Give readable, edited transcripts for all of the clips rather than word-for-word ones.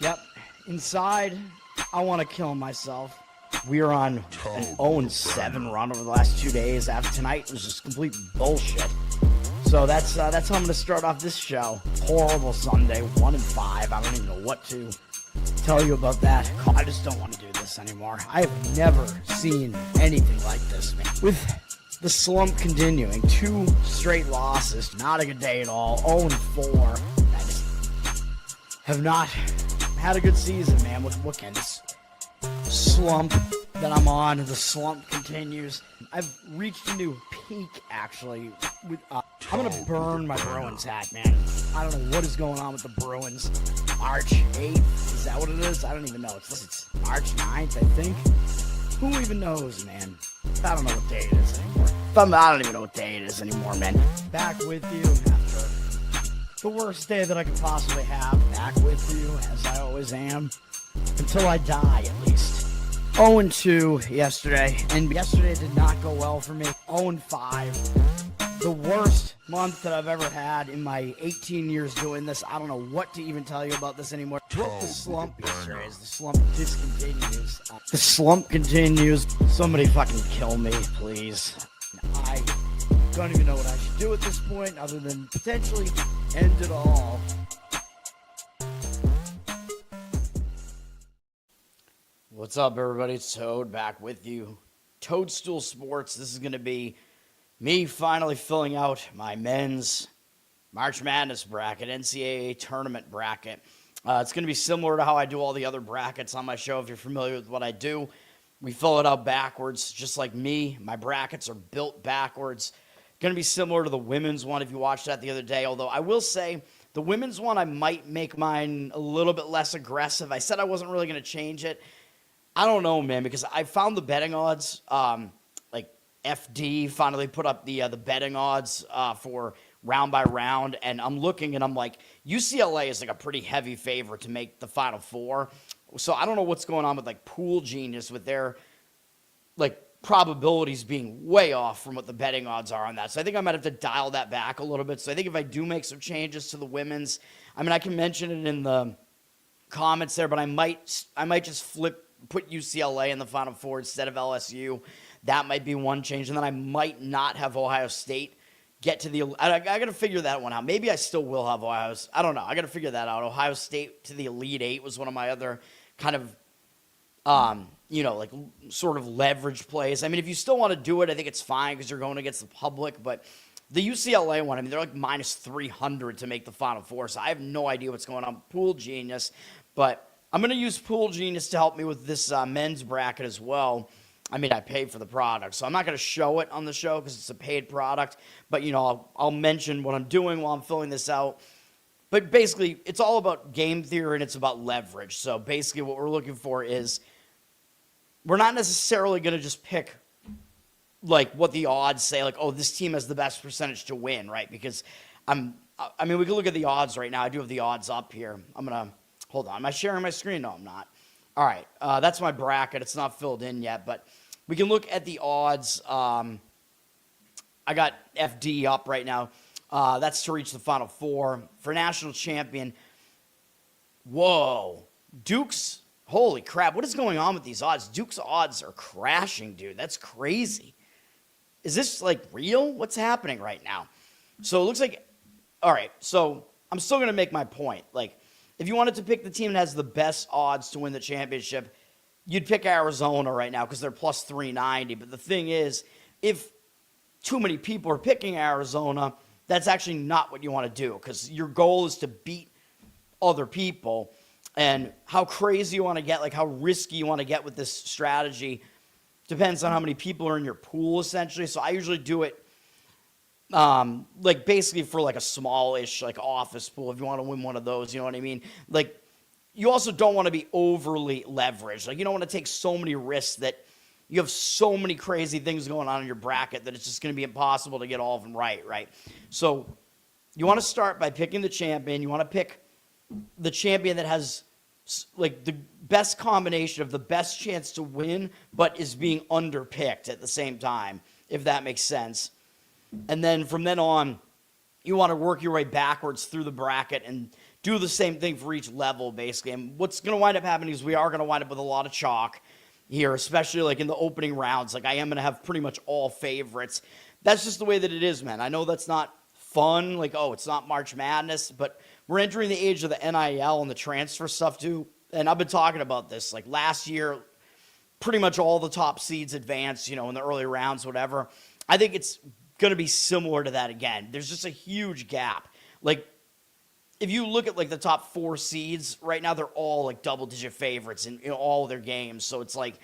Yep. Inside, I want to kill myself. We are on an 0-7 run over the last 2 days. After tonight, it was just complete bullshit. So that's how I'm going to start off this show. Horrible Sunday, 1-5. I don't even know what to tell you about that. I just don't want to do this anymore. I have never seen anything like this, man. With the slump continuing, 2 straight losses, not a good day at all. 0-4. I just have not had a good season, man. What can this slump that I'm on? The slump continues. I've reached a new peak, actually. I'm gonna burn my Bruins hat, man. I don't know what is going on with the Bruins. March 8th, is that what it is? I don't even know. It's March 9th, I think. Who even knows, man? I don't know what day it is anymore. I don't even know what day it is anymore, man. Back with you after the worst day that I could possibly have. Back with you, as I always am. Until I die, at least. 0-2 yesterday, and yesterday did not go well for me. 0-5. The worst month that I've ever had in my 18 years doing this. I don't know what to even tell you about this anymore. What the slump yesterday is. The slump discontinues. The slump continues. Somebody fucking kill me, please. I don't even know what I should do at this point other than potentially end it all. What's up, everybody? It's Toad back with you. Toadstool Sports. This is going to be me finally filling out my men's March Madness bracket, NCAA tournament bracket. It's going to be similar to how I do all the other brackets on my show. If you're familiar with what I do, we fill it out backwards, just like me. My brackets are built backwards. Going to be similar to the women's one if you watched that the other day, although I will say the women's one, I might make mine a little bit less aggressive. I said I wasn't really going to change it. I don't know, man, because I found the betting odds, like FD finally put up the betting odds for round by round, and I'm looking and I'm like, UCLA is like a pretty heavy favorite to make the Final Four. So I don't know what's going on with like Pool Genius with their like probabilities being way off from what the betting odds are on that. So I think I might have to dial that back a little bit. So I think if I do make some changes to the women's, I mean, I can mention it in the comments there, but I might just put UCLA in the Final Four instead of LSU. That might be one change. And then I might not have Ohio State get to the – I got to figure that one out. Maybe I still will have Ohio – I don't know. I got to figure that out. Ohio State to the Elite Eight was one of my other kind of, like sort of leverage plays. I mean, if you still want to do it, I think it's fine because you're going against the public. But the UCLA one, I mean, they're like minus 300 to make the Final Four. So I have no idea what's going on. Pool Genius. But – I'm going to use Pool Genius to help me with this men's bracket as well. I mean, I paid for the product, so I'm not going to show it on the show because it's a paid product. But, I'll mention what I'm doing while I'm filling this out. But basically, it's all about game theory and it's about leverage. So basically what we're looking for is we're not necessarily going to just pick like what the odds say, like, oh, this team has the best percentage to win, right? Because we can look at the odds right now. I do have the odds up here. Hold on. Am I sharing my screen? No, I'm not. All right. That's my bracket. It's not filled in yet, but we can look at the odds. I got FD up right now. That's to reach the Final Four. For national champion, whoa. Duke's, holy crap. What is going on with these odds? Duke's odds are crashing, dude. That's crazy. Is this, like, real? What's happening right now? So it looks like, all right, so I'm still going to make my point. Like, if you wanted to pick the team that has the best odds to win the championship, you'd pick Arizona right now because they're plus 390. But the thing is, if too many people are picking Arizona, that's actually not what you want to do because your goal is to beat other people. And how crazy you want to get, like how risky you want to get with this strategy depends on how many people are in your pool, essentially. So I usually do it like basically for like a smallish like office pool if you want to win one of those, you know what I mean? Like you also don't want to be overly leveraged. Like you don't want to take so many risks that you have so many crazy things going on in your bracket that it's just going to be impossible to get all of them right? So you want to start by picking the champion. You want to pick the champion that has like the best combination of the best chance to win but is being underpicked at the same time, if that makes sense. And then from then on, you want to work your way backwards through the bracket and do the same thing for each level, basically. And what's going to wind up happening is we are going to wind up with a lot of chalk here, especially like in the opening rounds. Like I am going to have pretty much all favorites. That's just the way that it is, man. I know that's not fun. Like, oh, it's not March Madness, but we're entering the age of the NIL and the transfer stuff too. And I've been talking about this. Like last year, pretty much all the top seeds advanced, in the early rounds, whatever. I think it's going to be similar to that again. There's just a huge gap. Like, if you look at like the top 4 seeds right now, they're all like double-digit favorites in all of their games. So it's like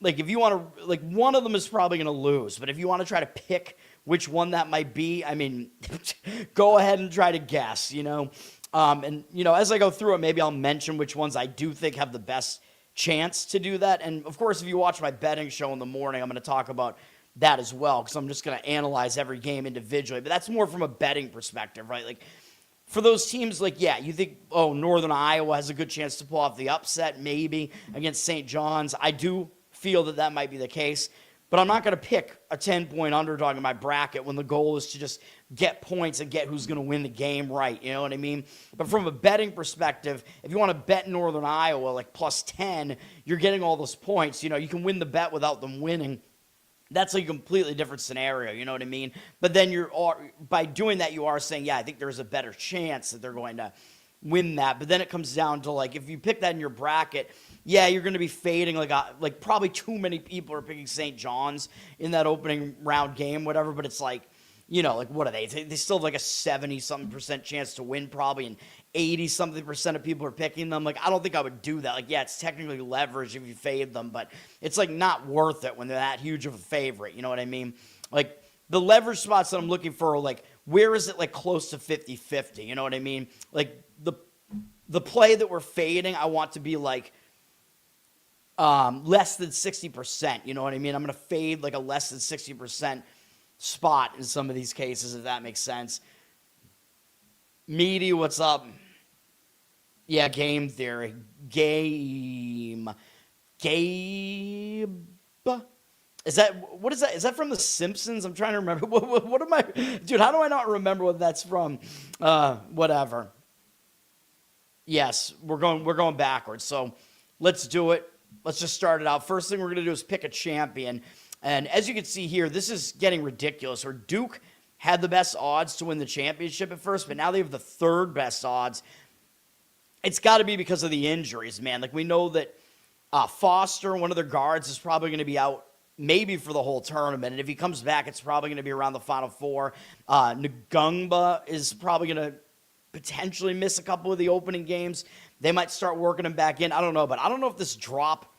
if you want to, like one of them is probably going to lose. But if you want to try to pick which one that might be, I mean, go ahead and try to guess, And, as I go through it, maybe I'll mention which ones I do think have the best chance to do that. And, of course, if you watch my betting show in the morning, I'm going to talk about that as well because I'm just going to analyze every game individually. But that's more from a betting perspective, right? Like, for those teams, like, yeah, you think, oh, Northern Iowa has a good chance to pull off the upset maybe against St. John's. I do feel that might be the case. But I'm not going to pick a 10-point underdog in my bracket when the goal is to just get points and get who's going to win the game right. You know what I mean? But from a betting perspective, if you want to bet Northern Iowa like plus 10, you're getting all those points. You can win the bet without them winning. That's a completely different scenario, you know what I mean? But then by doing that, you are saying, yeah, I think there's a better chance that they're going to win that. But then it comes down to, like, if you pick that in your bracket, yeah, you're going to be fading. Like probably too many people are picking St. John's in that opening round game, whatever. But it's like, like what are they? They still have like a 70-something% chance to win probably, and 80-something% of people are picking them. Like, I don't think I would do that. Like, yeah, it's technically leverage if you fade them, but it's like not worth it when they're that huge of a favorite. You know what I mean? Like, the leverage spots that I'm looking for are like, where is it like close to 50-50? You know what I mean? Like, the play that we're fading, I want to be like less than 60%. You know what I mean? I'm going to fade like a less than 60% spot in some of these cases, if that makes sense. Meaty, what's up? Yeah, game theory. Gabe. Is that? Is that from The Simpsons? I'm trying to remember. What am I, dude? How do I not remember what that's from? Whatever. Yes, we're going backwards. So let's do it. Let's just start it out. First thing we're gonna do is pick a champion, and as you can see here, this is getting ridiculous. Where Duke had the best odds to win the championship at first, but now they have the 3rd best odds. It's got to be because of the injuries, man. Like, we know that Foster, one of their guards, is probably going to be out maybe for the whole tournament. And if he comes back, it's probably going to be around the Final Four. Ngungba is probably going to potentially miss a couple of the opening games. They might start working him back in. I don't know, but I don't know if this drop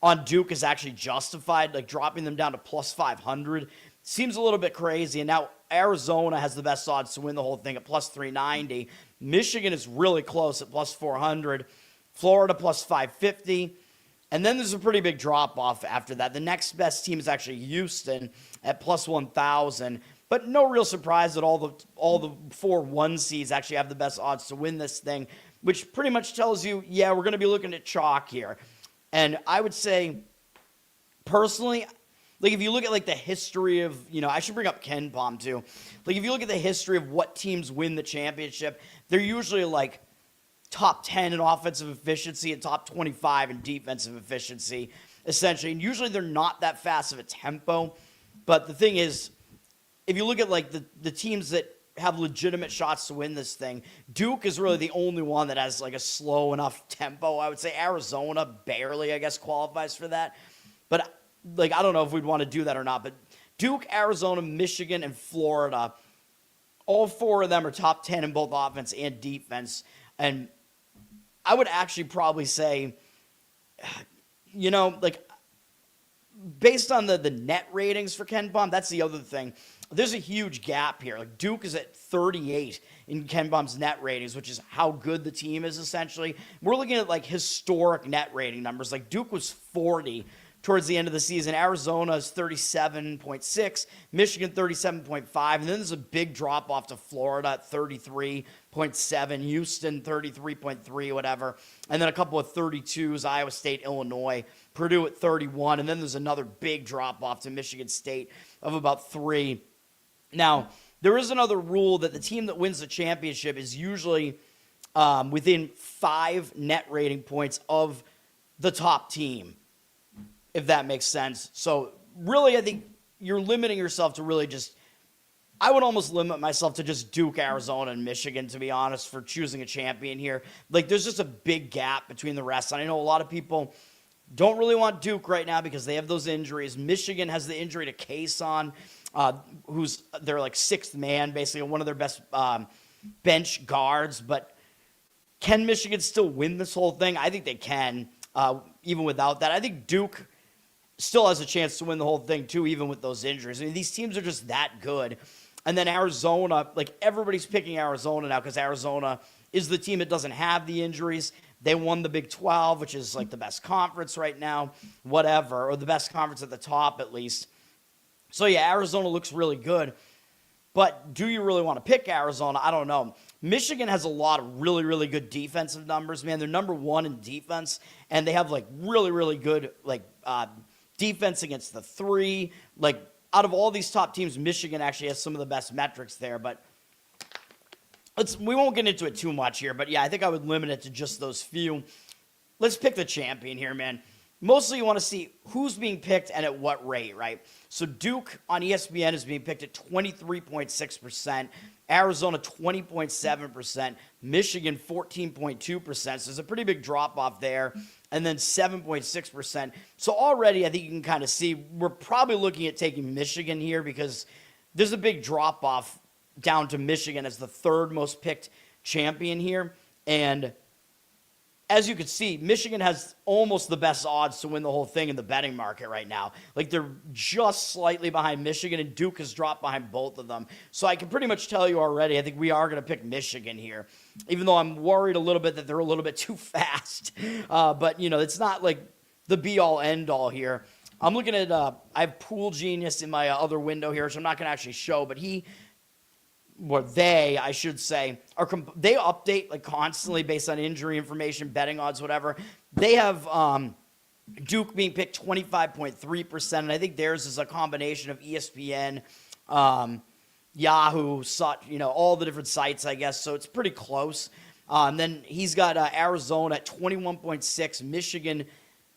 on Duke is actually justified, like dropping them down to plus 500. Seems a little bit crazy. And now Arizona has the best odds to win the whole thing at plus 390. Michigan is really close at plus 400. Florida plus 550. And then there's a pretty big drop-off after that. The next best team is actually Houston at plus 1,000. But no real surprise that all the 4 1 seeds actually have the best odds to win this thing, which pretty much tells you, yeah, we're going to be looking at chalk here. And I would say, personally, like, if you look at, like, the history of, I should bring up Ken Palm, too. Like, if you look at the history of what teams win the championship, they're usually, like, top 10 in offensive efficiency and top 25 in defensive efficiency, essentially. And usually they're not that fast of a tempo. But the thing is, if you look at, like, the teams that have legitimate shots to win this thing, Duke is really the only one that has, like, a slow enough tempo. I would say Arizona barely, I guess, qualifies for that. But, like, I don't know if we'd want to do that or not. But Duke, Arizona, Michigan, and Florida, all 4 of them are top 10 in both offense and defense. And I would actually probably say, like, based on the net ratings for Ken Palm, that's the other thing. There's a huge gap here. Like, Duke is at 38 in Ken Palm's net ratings, which is how good the team is, essentially. We're looking at, like, historic net rating numbers. Like, Duke was 40 towards the end of the season. Arizona is 37.6, Michigan 37.5, and then there's a big drop off to Florida at 33.7, Houston 33.3, whatever, and then a couple of 32s, Iowa State, Illinois, Purdue at 31, and then there's another big drop off to Michigan State of about 3. Now, there is another rule that the team that wins the championship is usually within 5 net rating points of the top team, if that makes sense. So really, I think you're limiting yourself to really just, I would almost limit myself to just Duke, Arizona, and Michigan, to be honest, for choosing a champion here. Like, there's just a big gap between the rest. And I know a lot of people don't really want Duke right now because they have those injuries. Michigan has the injury to Kason, who's their, like, 6th man, basically one of their best bench guards. But can Michigan still win this whole thing? I think they can, even without that. I think Duke still has a chance to win the whole thing, too, even with those injuries. I mean, these teams are just that good. And then Arizona, like, everybody's picking Arizona now because Arizona is the team that doesn't have the injuries. They won the Big 12, which is, like, the best conference right now, whatever, or the best conference at the top, at least. So, yeah, Arizona looks really good. But do you really want to pick Arizona? I don't know. Michigan has a lot of really, really good defensive numbers, man. They're number 1 in defense, and they have, like, really, really good, like, defense against the 3. Like, out of all these top teams, Michigan actually has some of the best metrics there. But we won't get into it too much here. But, yeah, I think I would limit it to just those few. Let's pick the champion here, man. Mostly you want to see who's being picked and at what rate, right? So Duke on ESPN is being picked at 23.6%. Arizona, 20.7%. Michigan, 14.2%. So there's a pretty big drop-off there. And then 7.6%. So already I think you can kind of see we're probably looking at taking Michigan here because there's a big drop-off down to Michigan as the 3rd most picked champion here. And as you can see, Michigan has almost the best odds to win the whole thing in the betting market right now. Like, they're just slightly behind Michigan, and Duke has dropped behind both of them. So I can pretty much tell you already, I think we are going to pick Michigan here, even though I'm worried a little bit that they're a little bit too fast. But, you know, it's not like the be-all, end-all here. I'm looking at, I have Pool Genius in my other window here, which I'm not going to actually show, but I should say, they update like constantly based on injury information, betting odds, whatever. They have Duke being picked 25.3%, and I think theirs is a combination of ESPN, Yahoo, all the different sites, I guess. So it's pretty close. And then he's got Arizona at 21.6%, Michigan,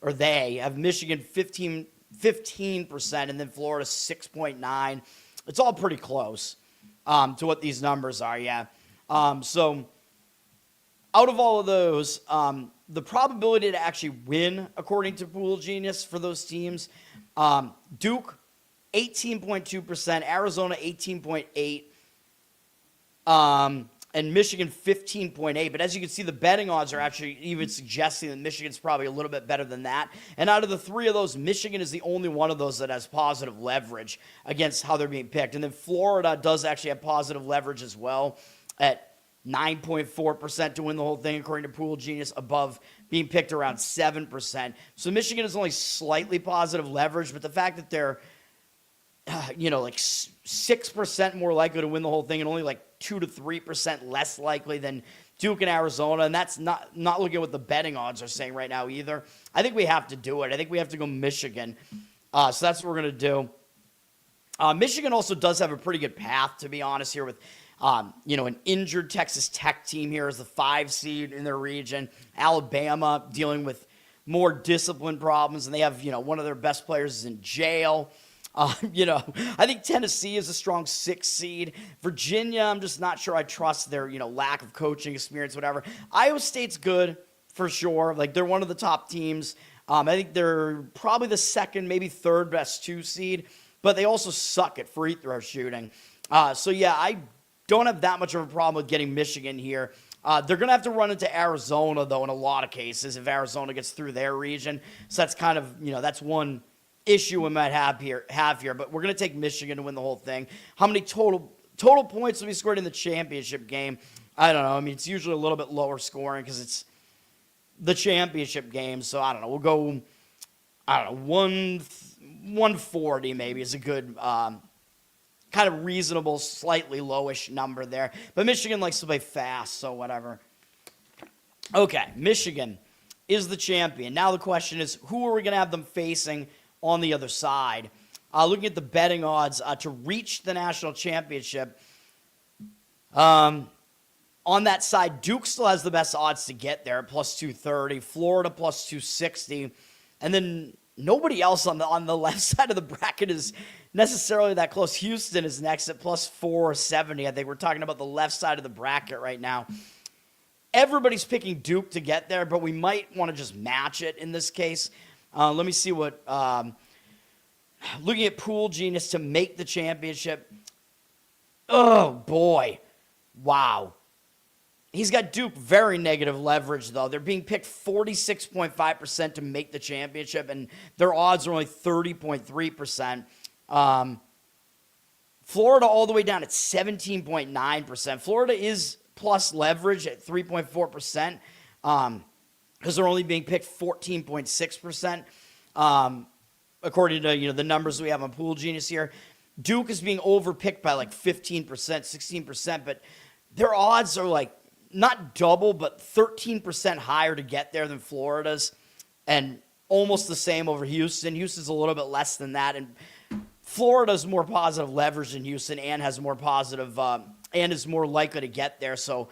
or they have Michigan 15%, and then Florida 6.9%. It's all pretty close. To what these numbers are, yeah. So out of all of those, the probability to actually win, according to Pool Genius, for those teams, Duke, 18.2%, Arizona, 18.8%, and Michigan, 15.8%. But as you can see, the betting odds are actually even suggesting that Michigan's probably a little bit better than that. And out of the 3 of those, Michigan is the only one of those that has positive leverage against how they're being picked. And then Florida does actually have positive leverage as well at 9.4% to win the whole thing, according to Pool Genius, above being picked around 7%. So Michigan is only slightly positive leverage, but the fact that they're like 6% more likely to win the whole thing and only like 2 to 3% less likely than Duke and Arizona. And that's not looking at what the betting odds are saying right now either. I think we have to do it. I think we have to go Michigan. So that's what we're going to do. Michigan also does have a pretty good path, to be honest, here with, an injured Texas Tech team here as the 5 seed in their region. Alabama dealing with more discipline problems, and they have, one of their best players is in jail. I think Tennessee is a strong 6 seed. Virginia, I'm just not sure I trust their, lack of coaching experience, whatever. Iowa State's good for sure. Like, they're one of the top teams. I think they're probably the 2nd, maybe 3rd best 2 seed, but they also suck at free throw shooting. So yeah, I don't have that much of a problem with getting Michigan here. They're going to have to run into Arizona, though, in a lot of cases if Arizona gets through their region. So that's kind of, that's one issue we might have here, but we're going to take Michigan to win the whole thing. How many total points will be scored in the championship game? I don't know. I mean, it's usually a little bit lower scoring because it's the championship game. So I don't know. We'll go, 140 maybe is a good, kind of reasonable, slightly lowish number there. But Michigan likes to play fast, so whatever. Okay, Michigan is the champion. Now the question is, who are we going to have them facing on the other side? Looking at the betting odds to reach the national championship, On that side, Duke still has the best odds to get there at plus 230, Florida plus 260, and then nobody else on the left side of the bracket is necessarily that close. Houston is next at plus 470. I think we're talking about the left side of the bracket right now. Everybody's picking Duke to get there, but we might want to just match it in this case. Let me see what, looking at Pool Genius to make the championship. Oh, boy. Wow. He's got Duke very negative leverage, though. They're being picked 46.5% to make the championship, and their odds are only 30.3%. Florida all the way down at 17.9%. Florida is plus leverage at 3.4%, because they're only being picked 14.6%, according to the numbers we have on Pool Genius here. Duke is being overpicked by like 15%, 16%, but their odds are like not double, but 13% higher to get there than Florida's, and almost the same over Houston. Houston's a little bit less than that, and Florida's more positive leverage than Houston and has more positive and is more likely to get there. So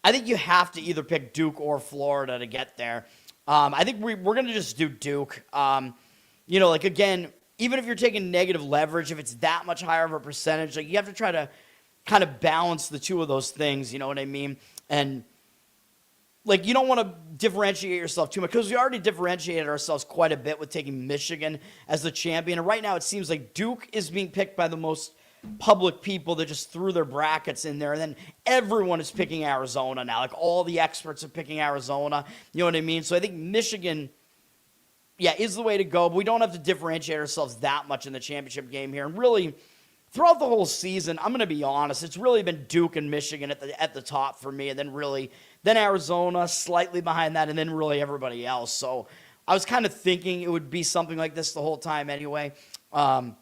I think you have to either pick Duke or Florida to get there. I think we're going to just do Duke. Again, even if you're taking negative leverage, if it's that much higher of a percentage, like you have to try to kind of balance the two of those things, you know what I mean? And like you don't want to differentiate yourself too much, because we already differentiated ourselves quite a bit with taking Michigan as the champion. And right now it seems like Duke is being picked by the most public people that just threw their brackets in there. And then everyone is picking Arizona now. Like all the experts are picking Arizona. You know what I mean? So I think Michigan, is the way to go. But we don't have to differentiate ourselves that much in the championship game here. And really, throughout the whole season, I'm going to be honest, it's really been Duke and Michigan at the top for me, and then Arizona slightly behind that, and then really everybody else. So I was kind of thinking it would be something like this the whole time anyway.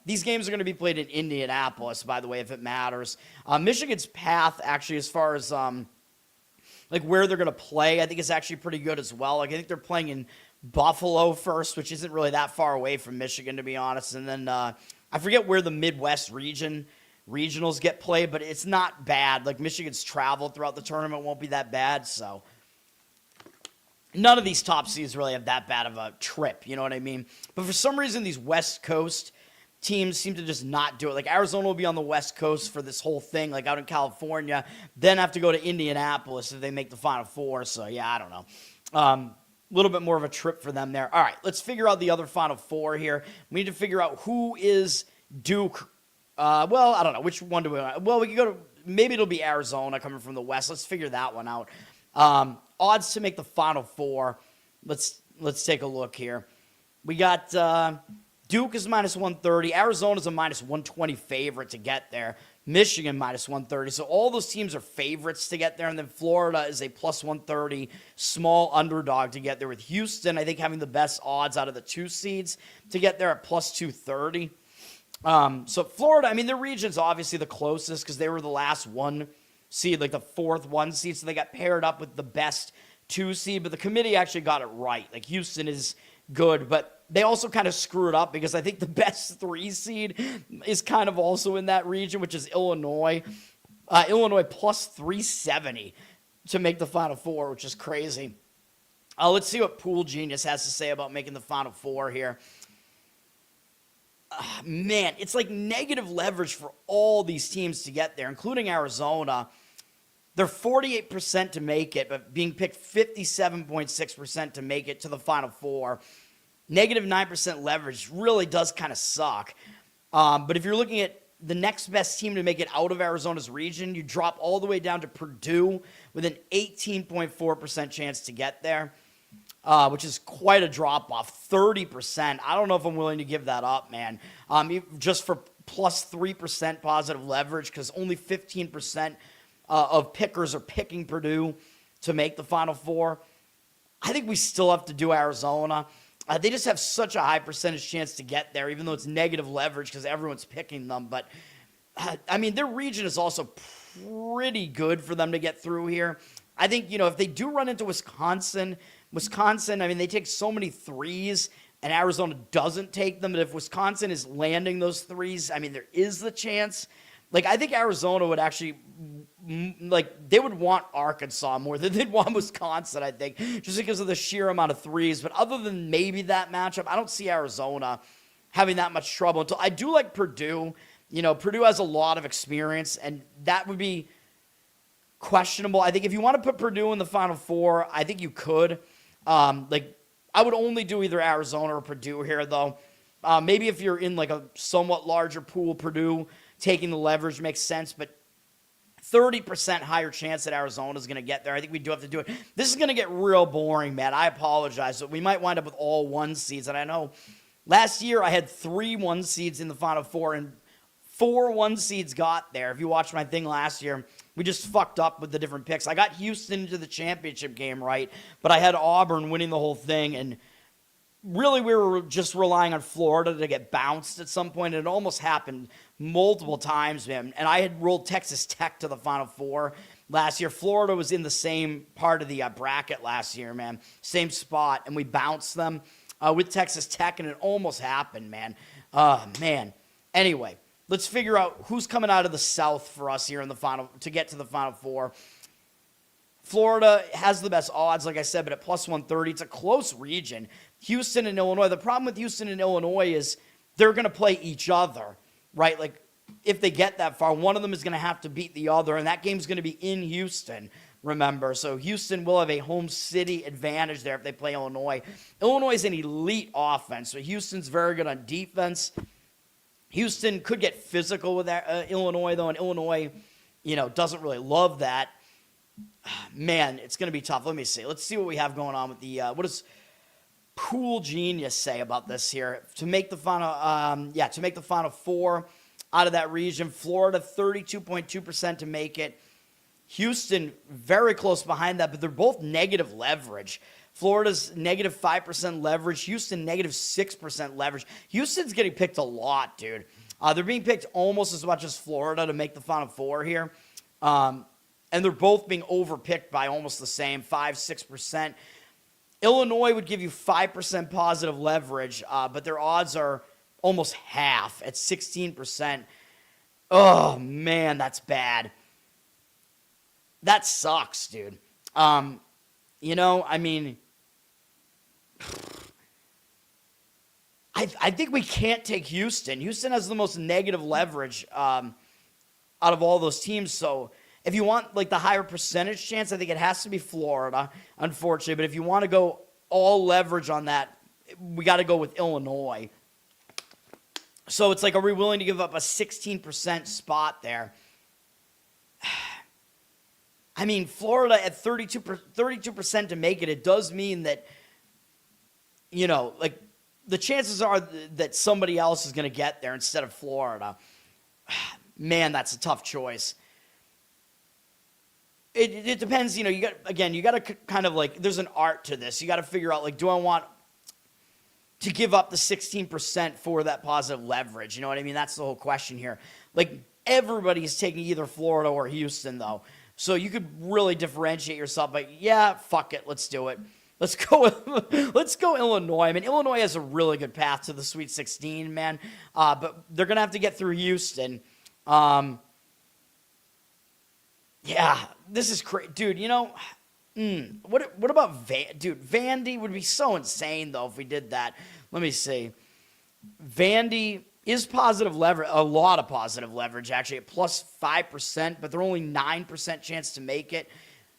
These games are going to be played in Indianapolis, by the way, if it matters. Michigan's path, actually, as far as where they're going to play, I think is actually pretty good as well. Like I think they're playing in Buffalo first, which isn't really that far away from Michigan, to be honest. And then I forget where the Midwest regionals get played, but it's not bad. Like Michigan's travel throughout the tournament won't be that bad. So none of these top seeds really have that bad of a trip. You know what I mean? But for some reason, these West Coast teams seem to just not do it. Like Arizona will be on the West Coast for this whole thing, like out in California, then have to go to Indianapolis if they make the Final Four. So yeah, I don't know. A little bit more of a trip for them there. All right, let's figure out the other Final Four here. We need to figure out who is Duke. I don't know. Which one do we want? Well, we can go to, maybe it'll be Arizona coming from the West. Let's figure that one out. Odds to make the Final Four. Let's take a look here. We got Duke is minus 130. Arizona's a minus 120 favorite to get there. Michigan minus 130. So all those teams are favorites to get there. And then Florida is a plus 130 small underdog to get there, with Houston, I think, having the best odds out of the two seeds to get there at plus 230. So Florida, I mean, their region's obviously the closest because they were the last one seed, like the fourth one seed. So they got paired up with the best two seed. But the committee actually got it right. Like Houston is good, but they also kind of screw it up because I think the best three seed is kind of also in that region, which is Illinois. Illinois plus 370 to make the Final Four, which is crazy. Let's see what Pool Genius has to say about making the Final Four here. Man, it's like negative leverage for all these teams to get there, including Arizona. They're 48% to make it, but being picked 57.6% to make it to the Final Four. Negative 9% leverage really does kind of suck. But if you're looking at the next best team to make it out of Arizona's region, you drop all the way down to Purdue with an 18.4% chance to get there, which is quite a drop-off, 30%. I don't know if I'm willing to give that up, man, just for plus 3% positive leverage, because only 15% of pickers are picking Purdue to make the Final Four. I think we still have to do Arizona. They just have such a high percentage chance to get there, even though it's negative leverage because everyone's picking them. But, I mean, their region is also pretty good for them to get through here. I think, if they do run into Wisconsin, I mean, they take so many threes, and Arizona doesn't take them. But if Wisconsin is landing those threes, I mean, there is the chance. Like, I think Arizona would actually like they would want Arkansas more than they'd want Wisconsin, I think, just because of the sheer amount of threes. But other than maybe that matchup, I don't see Arizona having that much trouble. Until I do like Purdue. You know, Purdue has a lot of experience, and that would be questionable. I think if you want to put Purdue in the Final Four, I think you could. Like, I would only do either Arizona or Purdue here, though. Maybe if you're in like a somewhat larger pool, Purdue taking the leverage makes sense, but 30% higher chance that Arizona is going to get there. I think we do have to do it. This is going to get real boring, man. I apologize. We might wind up with all 1 seeds, and I know last year I had 3 1 seeds in the Final Four, and 4 1 seeds got there. If you watched my thing last year, we just fucked up with the different picks. I got Houston into the championship game right, but I had Auburn winning the whole thing, and really we were just relying on Florida to get bounced at some point. It almost happened multiple times, man. And I had rolled Texas Tech to the Final Four last year. Florida was in the same part of the bracket last year, man. Same spot, and we bounced them with Texas Tech, and it almost happened, man. Man. Anyway, let's figure out who's coming out of the South for us here in the final to get to the Final Four. Florida has the best odds, like I said, but at plus 130, it's a close region. Houston and Illinois. The problem with Houston and Illinois is they're going to play each other, right? Like, if they get that far, one of them is going to have to beat the other, and that game's going to be in Houston, remember. So Houston will have a home city advantage there if they play Illinois. Illinois is an elite offense, so Houston's very good on defense. Houston could get physical with that, Illinois, though, and Illinois, you know, doesn't really love that. Man, it's going to be tough. Let me see. Let's see what we have going on with the what does Pool Genius say about this here to make the final? To make the Final Four out of that region. Florida 32.2% to make it. Houston very close behind that, but they're both negative leverage. Florida's negative 5% leverage. Houston negative 6% leverage. Houston's getting picked a lot, dude. They're being picked almost as much as Florida to make the Final Four here. And they're both being overpicked by almost the same, 5-6%. Illinois would give you 5% positive leverage, but their odds are almost half at 16%. Oh, man, that's bad. That sucks, dude. You know, I mean, I think we can't take Houston. Houston has the most negative leverage out of all those teams, so if you want like the higher percentage chance, I think it has to be Florida, unfortunately. But if you want to go all leverage on that, we got to go with Illinois. So it's like, are we willing to give up a 16% spot there? I mean, Florida at 32% to make it, it does mean that, you know, like the chances are that somebody else is going to get there instead of Florida. Man, that's a tough choice. It depends, you know, you got to kind of like, there's an art to this. You got to figure out, like, do I want to give up the 16% for that positive leverage? You know what I mean? That's the whole question here. Like, everybody's taking either Florida or Houston, though. So you could really differentiate yourself, but yeah, fuck it, let's do it. Let's go Illinois. I mean, Illinois has a really good path to the Sweet 16, man. But they're going to have to get through Houston. Yeah, this is crazy. Dude, you know, what about Vandy would be so insane, though, if we did that. Let me see. Vandy is positive leverage, a lot of positive leverage, actually, at plus 5%, but they're only 9% chance to make it.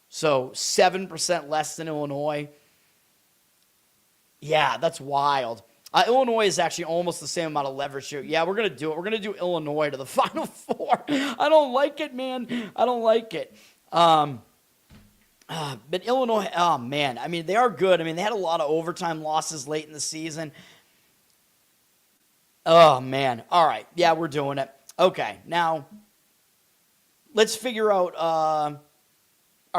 So 7% less than Illinois. Yeah, that's wild. Illinois is actually almost the same amount of leverage here. Yeah, we're going to do it. We're going to do Illinois to the Final Four. I don't like it, man. I don't like it. But Illinois, oh, man. I mean, they are good. I mean, they had a lot of overtime losses late in the season. Oh, man. All right. Yeah, we're doing it. Okay, now let's figure out all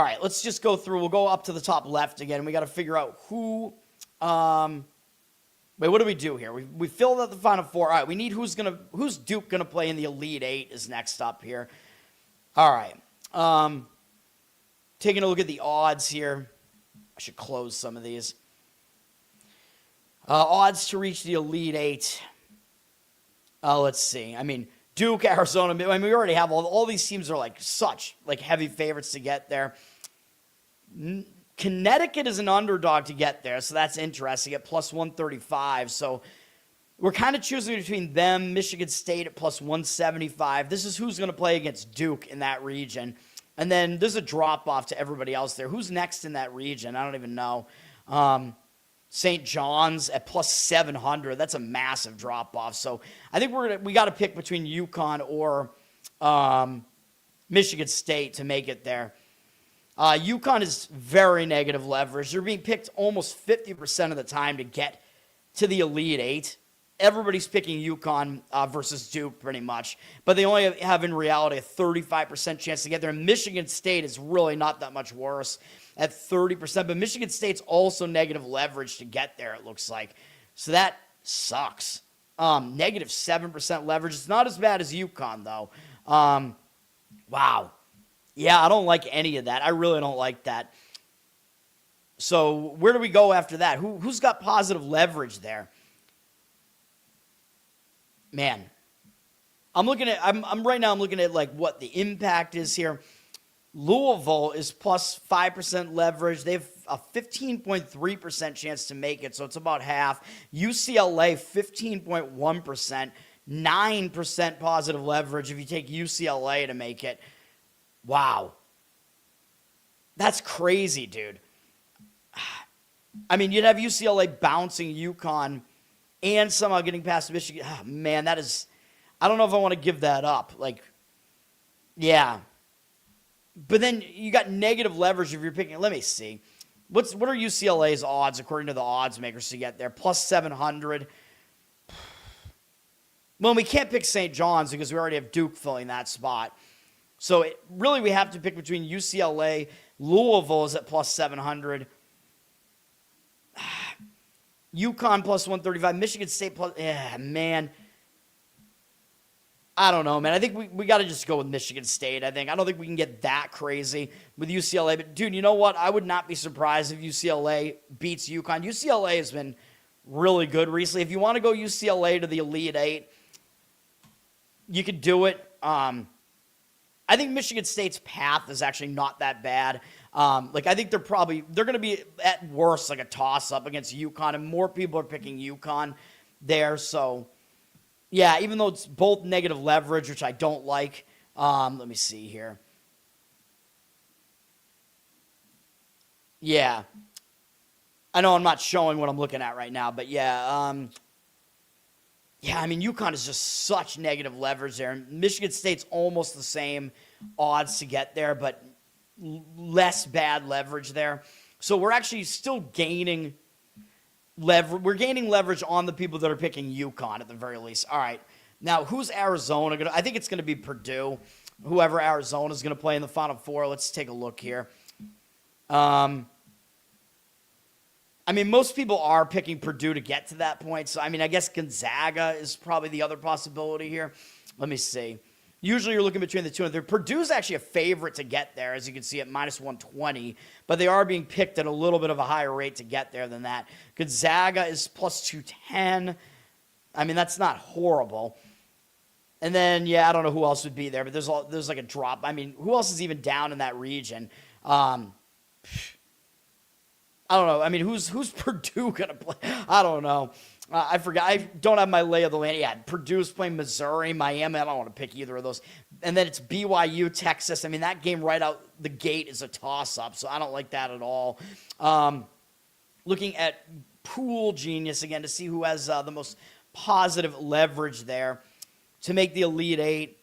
right, let's just go through. We'll go up to the top left again. We got to figure out who wait, what do we do here? We filled out the Final Four. All right, we need who's Duke going to play in the Elite Eight is next up here. All right. Taking a look at the odds here. I should close some of these. Odds to reach the Elite Eight. Let's see. I mean, Duke, Arizona. I mean, we already have all these teams are like such like heavy favorites to get there. Connecticut is an underdog to get there, so that's interesting at plus 135. So we're kind of choosing between them, Michigan State at plus 175. This is who's going to play against Duke in that region. And then there's a drop-off to everybody else there. Who's next in that region? I don't even know. St. John's at plus 700. That's a massive drop-off. So I think we got to pick between UConn or Michigan State to make it there. UConn is very negative leverage. They're being picked almost 50% of the time to get to the Elite Eight. Everybody's picking UConn versus Duke pretty much, but they only have in reality a 35% chance to get there. And Michigan State is really not that much worse at 30%, but Michigan State's also negative leverage to get there, it looks like. So that sucks. Negative 7% leverage. It's not as bad as UConn, though. Wow. Yeah, I don't like any of that. I really don't like that. So where do we go after that? Who's got positive leverage there? Man, I'm looking at like what the impact is here. Louisville is plus 5% leverage. They have a 15.3% chance to make it, so it's about half. UCLA, 15.1%, 9% positive leverage if you take UCLA to make it. Wow. That's crazy, dude. I mean, you'd have UCLA bouncing UConn and somehow getting past Michigan. Oh, man, that is... I don't know if I want to give that up. Like, yeah. But then you got negative leverage if you're picking... Let me see. What are UCLA's odds, according to the odds makers, to get there? Plus 700. Well, we can't pick St. John's because we already have Duke filling that spot. So, really, we have to pick between UCLA. Louisville is at plus 700. UConn plus 135. Michigan State plus... Yeah, man. I don't know, man. I think we got to just go with Michigan State, I think. I don't think we can get that crazy with UCLA. But, dude, you know what? I would not be surprised if UCLA beats UConn. UCLA has been really good recently. If you want to go UCLA to the Elite Eight, you could do it. I think Michigan State's path is actually not that bad. I think they're going to be at worst like a toss-up against UConn, and more people are picking UConn there. So, yeah, even though it's both negative leverage, which I don't like. Let me see here. Yeah. I know I'm not showing what I'm looking at right now, but yeah. Yeah, I mean, UConn is just such negative leverage there. Michigan State's almost the same odds to get there, but less bad leverage there. So we're actually still gaining leverage. We're gaining leverage on the people that are picking UConn at the very least. All right. Now, who's Arizona going to... I think it's going to be Purdue. Whoever Arizona is going to play in the Final Four. Let's take a look here. I mean, most people are picking Purdue to get to that point. So, I mean, I guess Gonzaga is probably the other possibility here. Let me see. Usually you're looking between the two and three. Purdue's actually a favorite to get there, as you can see, at minus 120. But they are being picked at a little bit of a higher rate to get there than that. Gonzaga is plus 210. I mean, that's not horrible. And then, yeah, I don't know who else would be there, but there's like a drop. I mean, who else is even down in that region? I don't know. I mean, who's Purdue going to play? I don't know. I forgot. I don't have my lay of the land. Yeah, Purdue's playing Missouri, Miami. I don't want to pick either of those. And then it's BYU, Texas. I mean, that game right out the gate is a toss-up, so I don't like that at all. Looking at Pool Genius again to see who has the most positive leverage there to make the Elite Eight.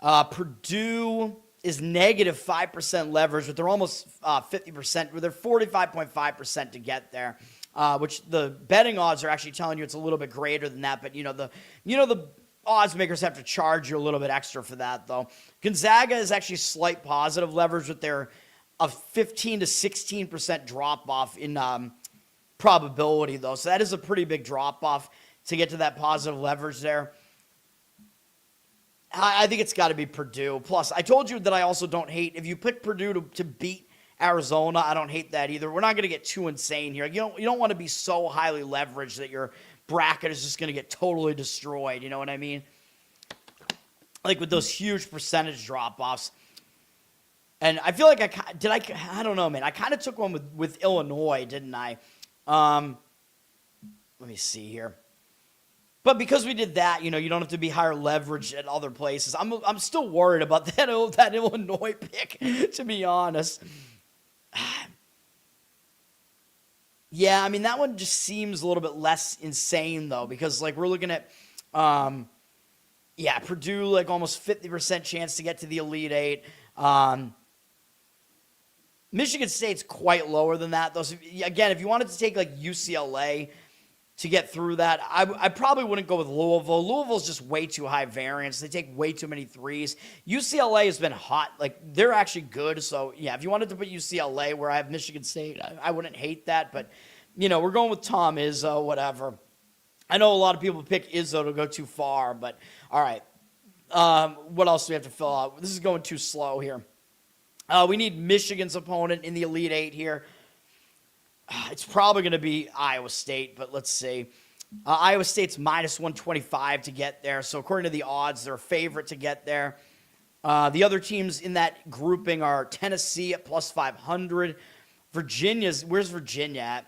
Purdue is negative 5% leverage, but they're almost 50%. They're 45.5% to get there, which the betting odds are actually telling you it's a little bit greater than that. But the odds makers have to charge you a little bit extra for that, though. Gonzaga is actually slight positive leverage with their a 15 to 16% drop off in probability, though. So that is a pretty big drop off to get to that positive leverage there. I think it's got to be Purdue. Plus, I told you that I also don't hate, if you pick Purdue to beat Arizona, I don't hate that either. We're not going to get too insane here. You don't want to be so highly leveraged that your bracket is just going to get totally destroyed. You know what I mean? like with those huge percentage drop-offs. And I feel like I don't know, man. I kind of took one with Illinois, didn't I? Let me see here. But because we did that, you don't have to be higher leverage at other places. I'm still worried about that Illinois pick, to be honest. Yeah, I mean, that one just seems a little bit less insane, though, because, like, we're looking at, Purdue, like, almost 50% chance to get to the Elite Eight. Michigan State's quite lower than that, though. So, again, if you wanted to take, like, UCLA to get through that, I probably wouldn't go with Louisville. Louisville's just way too high variance. They take way too many threes. UCLA has been hot. Like, they're actually good. So, yeah, if you wanted to put UCLA where I have Michigan State, I wouldn't hate that. But, we're going with Tom Izzo, whatever. I know a lot of people pick Izzo to go too far, but all right. What else do we have to fill out? This is going too slow here. We need Michigan's opponent in the Elite Eight here. It's probably going to be Iowa State, but let's see. Iowa State's minus 125 to get there. So according to the odds, they're a favorite to get there. The other teams in that grouping are Tennessee at plus 500. Where's Virginia at?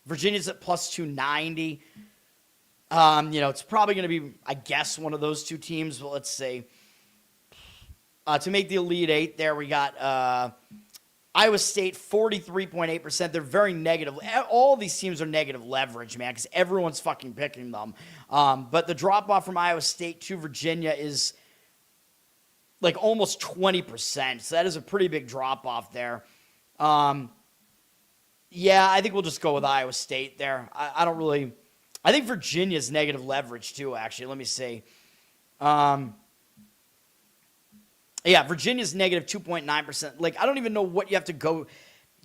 Virginia's at plus 290. It's probably going to be, I guess, one of those two teams, but let's see. To make the Elite Eight there, we got Iowa State, 43.8%. They're very negative. All these teams are negative leverage, man, because everyone's fucking picking them. But the drop-off from Iowa State to Virginia is like almost 20%. So that is a pretty big drop-off there. Yeah, I think we'll just go with Iowa State there. I don't really... I think Virginia's negative leverage, too, actually. Let me see. Yeah, Virginia's negative 2.9%. Like, I don't even know what you have to go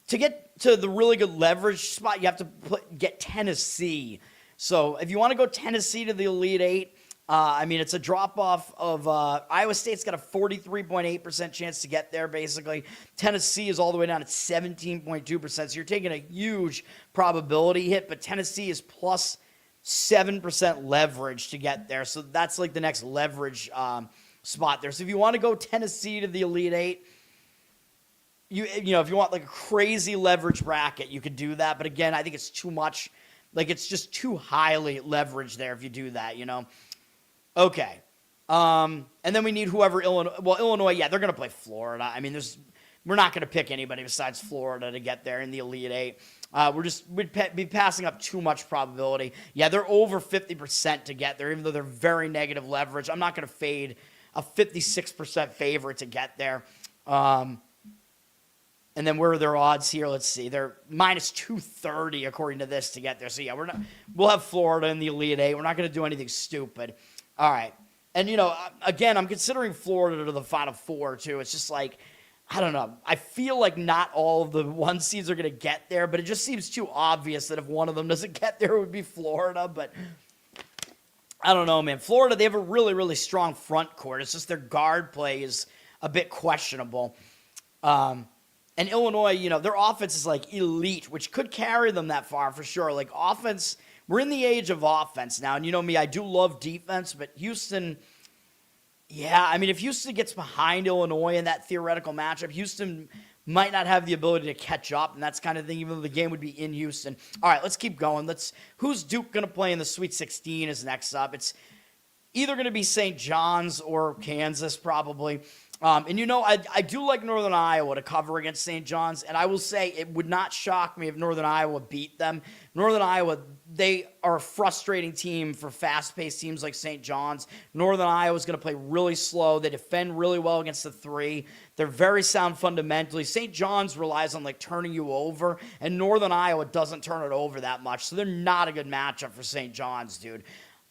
to get to the really good leverage spot. You have to get Tennessee. So if you want to go Tennessee to the Elite Eight, it's a drop off of Iowa State's got a 43.8% chance to get there. Basically, Tennessee is all the way down at 17.2%. So you're taking a huge probability hit, but Tennessee is plus 7% leverage to get there. So that's like the next leverage spot there. So if you want to go Tennessee to the Elite Eight, if you want like a crazy leverage bracket, you could do that. But again, I think it's too much. Like, it's just too highly leveraged there if you do that, Okay. And then we need whoever Illinois, yeah, they're going to play Florida. I mean, we're not going to pick anybody besides Florida to get there in the Elite Eight. We'd be passing up too much probability. Yeah, they're over 50% to get there, even though they're very negative leverage. I'm not going to fade a 56% favorite to get there. And then where are their odds here? Let's see. They're minus 230 according to this to get there. So yeah, we'll have Florida in the Elite Eight. We're not going to do anything stupid. All right. And again, I'm considering Florida to the Final Four too. It's just like, I don't know. I feel like not all of the one seeds are going to get there, but it just seems too obvious that if one of them doesn't get there, it would be Florida. But I don't know, man. Florida, they have a really, really strong front court. It's just their guard play is a bit questionable. And Illinois, their offense is like elite, which could carry them that far for sure. Like offense, we're in the age of offense now. And you know me, I do love defense, but Houston, yeah, I mean, if Houston gets behind Illinois in that theoretical matchup, Houston might not have the ability to catch up, and that's kind of thing, even though the game would be in Houston. All right, let's keep going. Who's Duke going to play in the Sweet 16 is next up. It's either going to be St. John's or Kansas, probably. I do like Northern Iowa to cover against St. John's, and I will say it would not shock me if Northern Iowa beat them. Northern Iowa, they are a frustrating team for fast-paced teams like St. John's. Northern Iowa is going to play really slow. They defend really well against the three. They're very sound fundamentally. St. John's relies on, turning you over, and Northern Iowa doesn't turn it over that much, so they're not a good matchup for St. John's, dude.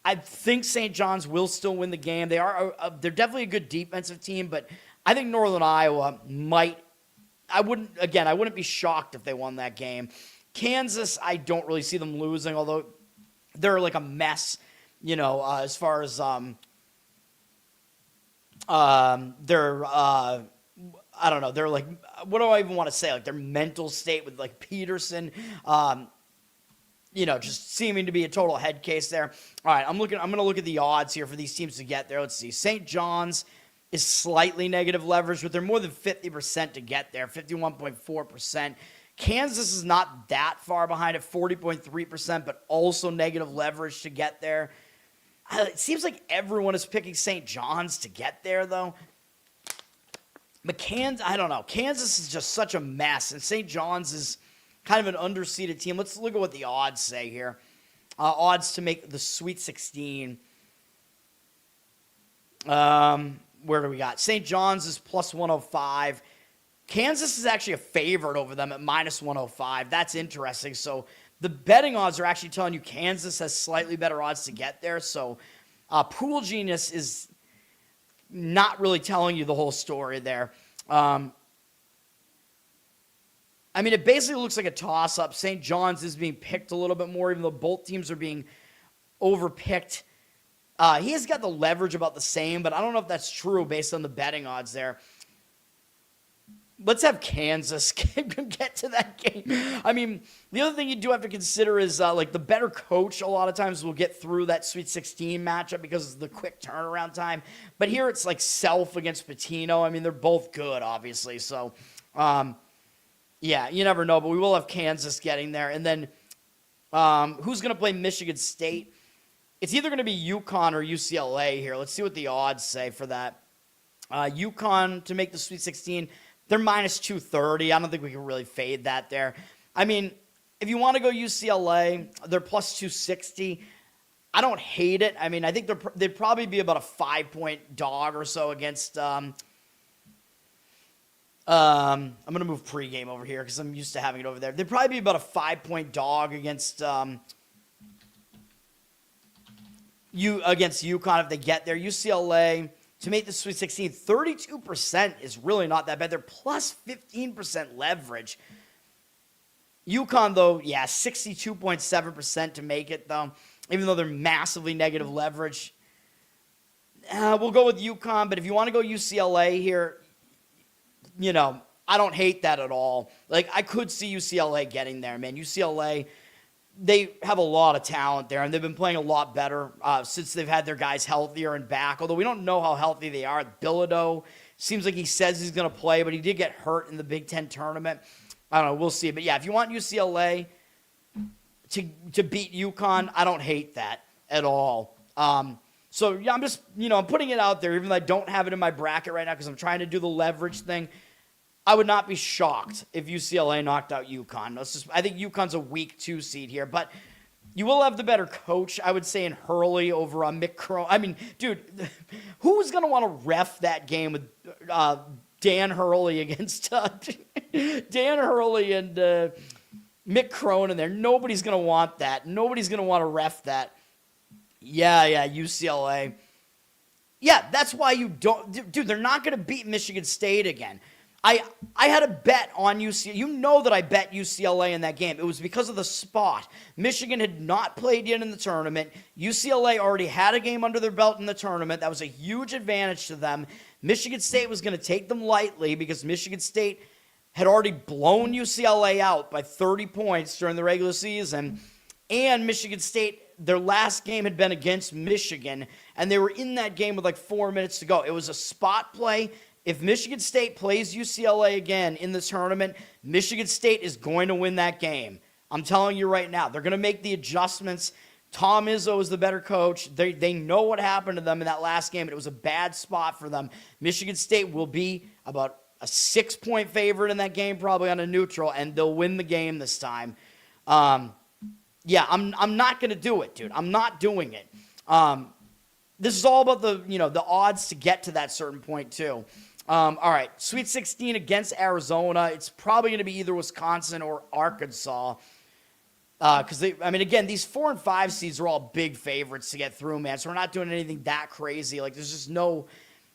I think St. John's will still win the game. They're definitely a good defensive team, but I think Northern Iowa might. I wouldn't be shocked if they won that game. Kansas, I don't really see them losing, although they're like a mess, as far as their I don't know. They're like, what do I even want to say? Like their mental state with like Peterson. Just seeming to be a total head case there. All right, I'm going to look at the odds here for these teams to get there. Let's see. St. John's, is slightly negative leverage, but they're more than 50% to get there, 51.4%. Kansas is not that far behind at 40.3%, but also negative leverage to get there. It seems like everyone is picking St. John's to get there, though. But Kansas, I don't know. Kansas is just such a mess, and St. John's is kind of an underseeded team. Let's look at what the odds say here. Odds to make the Sweet 16. Where do we got? St. John's is plus 105. Kansas is actually a favorite over them at minus 105. That's interesting. So the betting odds are actually telling you Kansas has slightly better odds to get there. So Pool Genius is not really telling you the whole story there. I mean, it basically looks like a toss-up. St. John's is being picked a little bit more, even though both teams are being overpicked. He has got the leverage about the same, but I don't know if that's true based on the betting odds there. Let's have Kansas get to that game. I mean, the other thing you do have to consider is like the better coach a lot of times will get through that Sweet 16 matchup because of the quick turnaround time. But here it's like Self against Patino. I mean, they're both good, obviously. So, yeah, you never know. But we will have Kansas getting there. And then who's going to play Michigan State? It's either going to be UConn or UCLA here. Let's see what the odds say for that. UConn to make the Sweet 16. They're minus 230. I don't think we can really fade that there. I mean, if you want to go UCLA, they're plus 260. I don't hate it. I mean, I think they'd probably be about a 5-point dog or so against I'm going to move pregame over here because I'm used to having it over there. They'd probably be about a 5-point dog against against UConn if they get there. UCLA to make the Sweet 16, 32% is really not that bad. They're plus 15% leverage. UConn, though, yeah, 62.7% to make it, though, even though they're massively negative leverage. We'll go with UConn, but if you want to go UCLA here, you know, I don't hate that at all. Like, I could see UCLA getting there, man. UCLA, they have a lot of talent there, and they've been playing a lot better since they've had their guys healthier and back, although we don't know how healthy they are. Bilodeau seems like he says he's going to play, but he did get hurt in the Big Ten tournament. I don't know. We'll see. But, yeah, if you want UCLA to beat UConn, I don't hate that at all. So, yeah, I'm just, you know, I'm putting it out there, even though I don't have it in my bracket right now because I'm trying to do the leverage thing. I would not be shocked if UCLA knocked out UConn. I think UConn's a weak 2 seed here, but you will have the better coach, I would say, in Hurley over Mick Cronin. I mean, dude, who's going to want to ref that game with Dan Hurley against Dan Hurley and Mick Cronin there? Nobody's going to want that. Nobody's going to want to ref that. Yeah, UCLA. Yeah, that's why you don't. Dude, they're not going to beat Michigan State again. I had a bet on UCLA. You know that I bet UCLA in that game. It was because of the spot. Michigan had not played yet in the tournament. UCLA already had a game under their belt in the tournament. That was a huge advantage to them. Michigan State was going to take them lightly because Michigan State had already blown UCLA out by 30 points during the regular season. And Michigan State, their last game had been against Michigan, and they were in that game with like 4 minutes to go. It was a spot play. If Michigan State plays UCLA again in the tournament, Michigan State is going to win that game. I'm telling you right now. They're going to make the adjustments. Tom Izzo is the better coach. They know what happened to them in that last game. It was a bad spot for them. Michigan State will be about a 6-point favorite in that game, probably on a neutral, and they'll win the game this time. Yeah, I'm not going to do it, dude. I'm not doing it. This is all about the odds to get to that certain point, too. All right, Sweet 16 against Arizona. It's probably going to be either Wisconsin or Arkansas. Because, again, these 4 and 5 seeds are all big favorites to get through, man. So we're not doing anything that crazy. Like, there's just no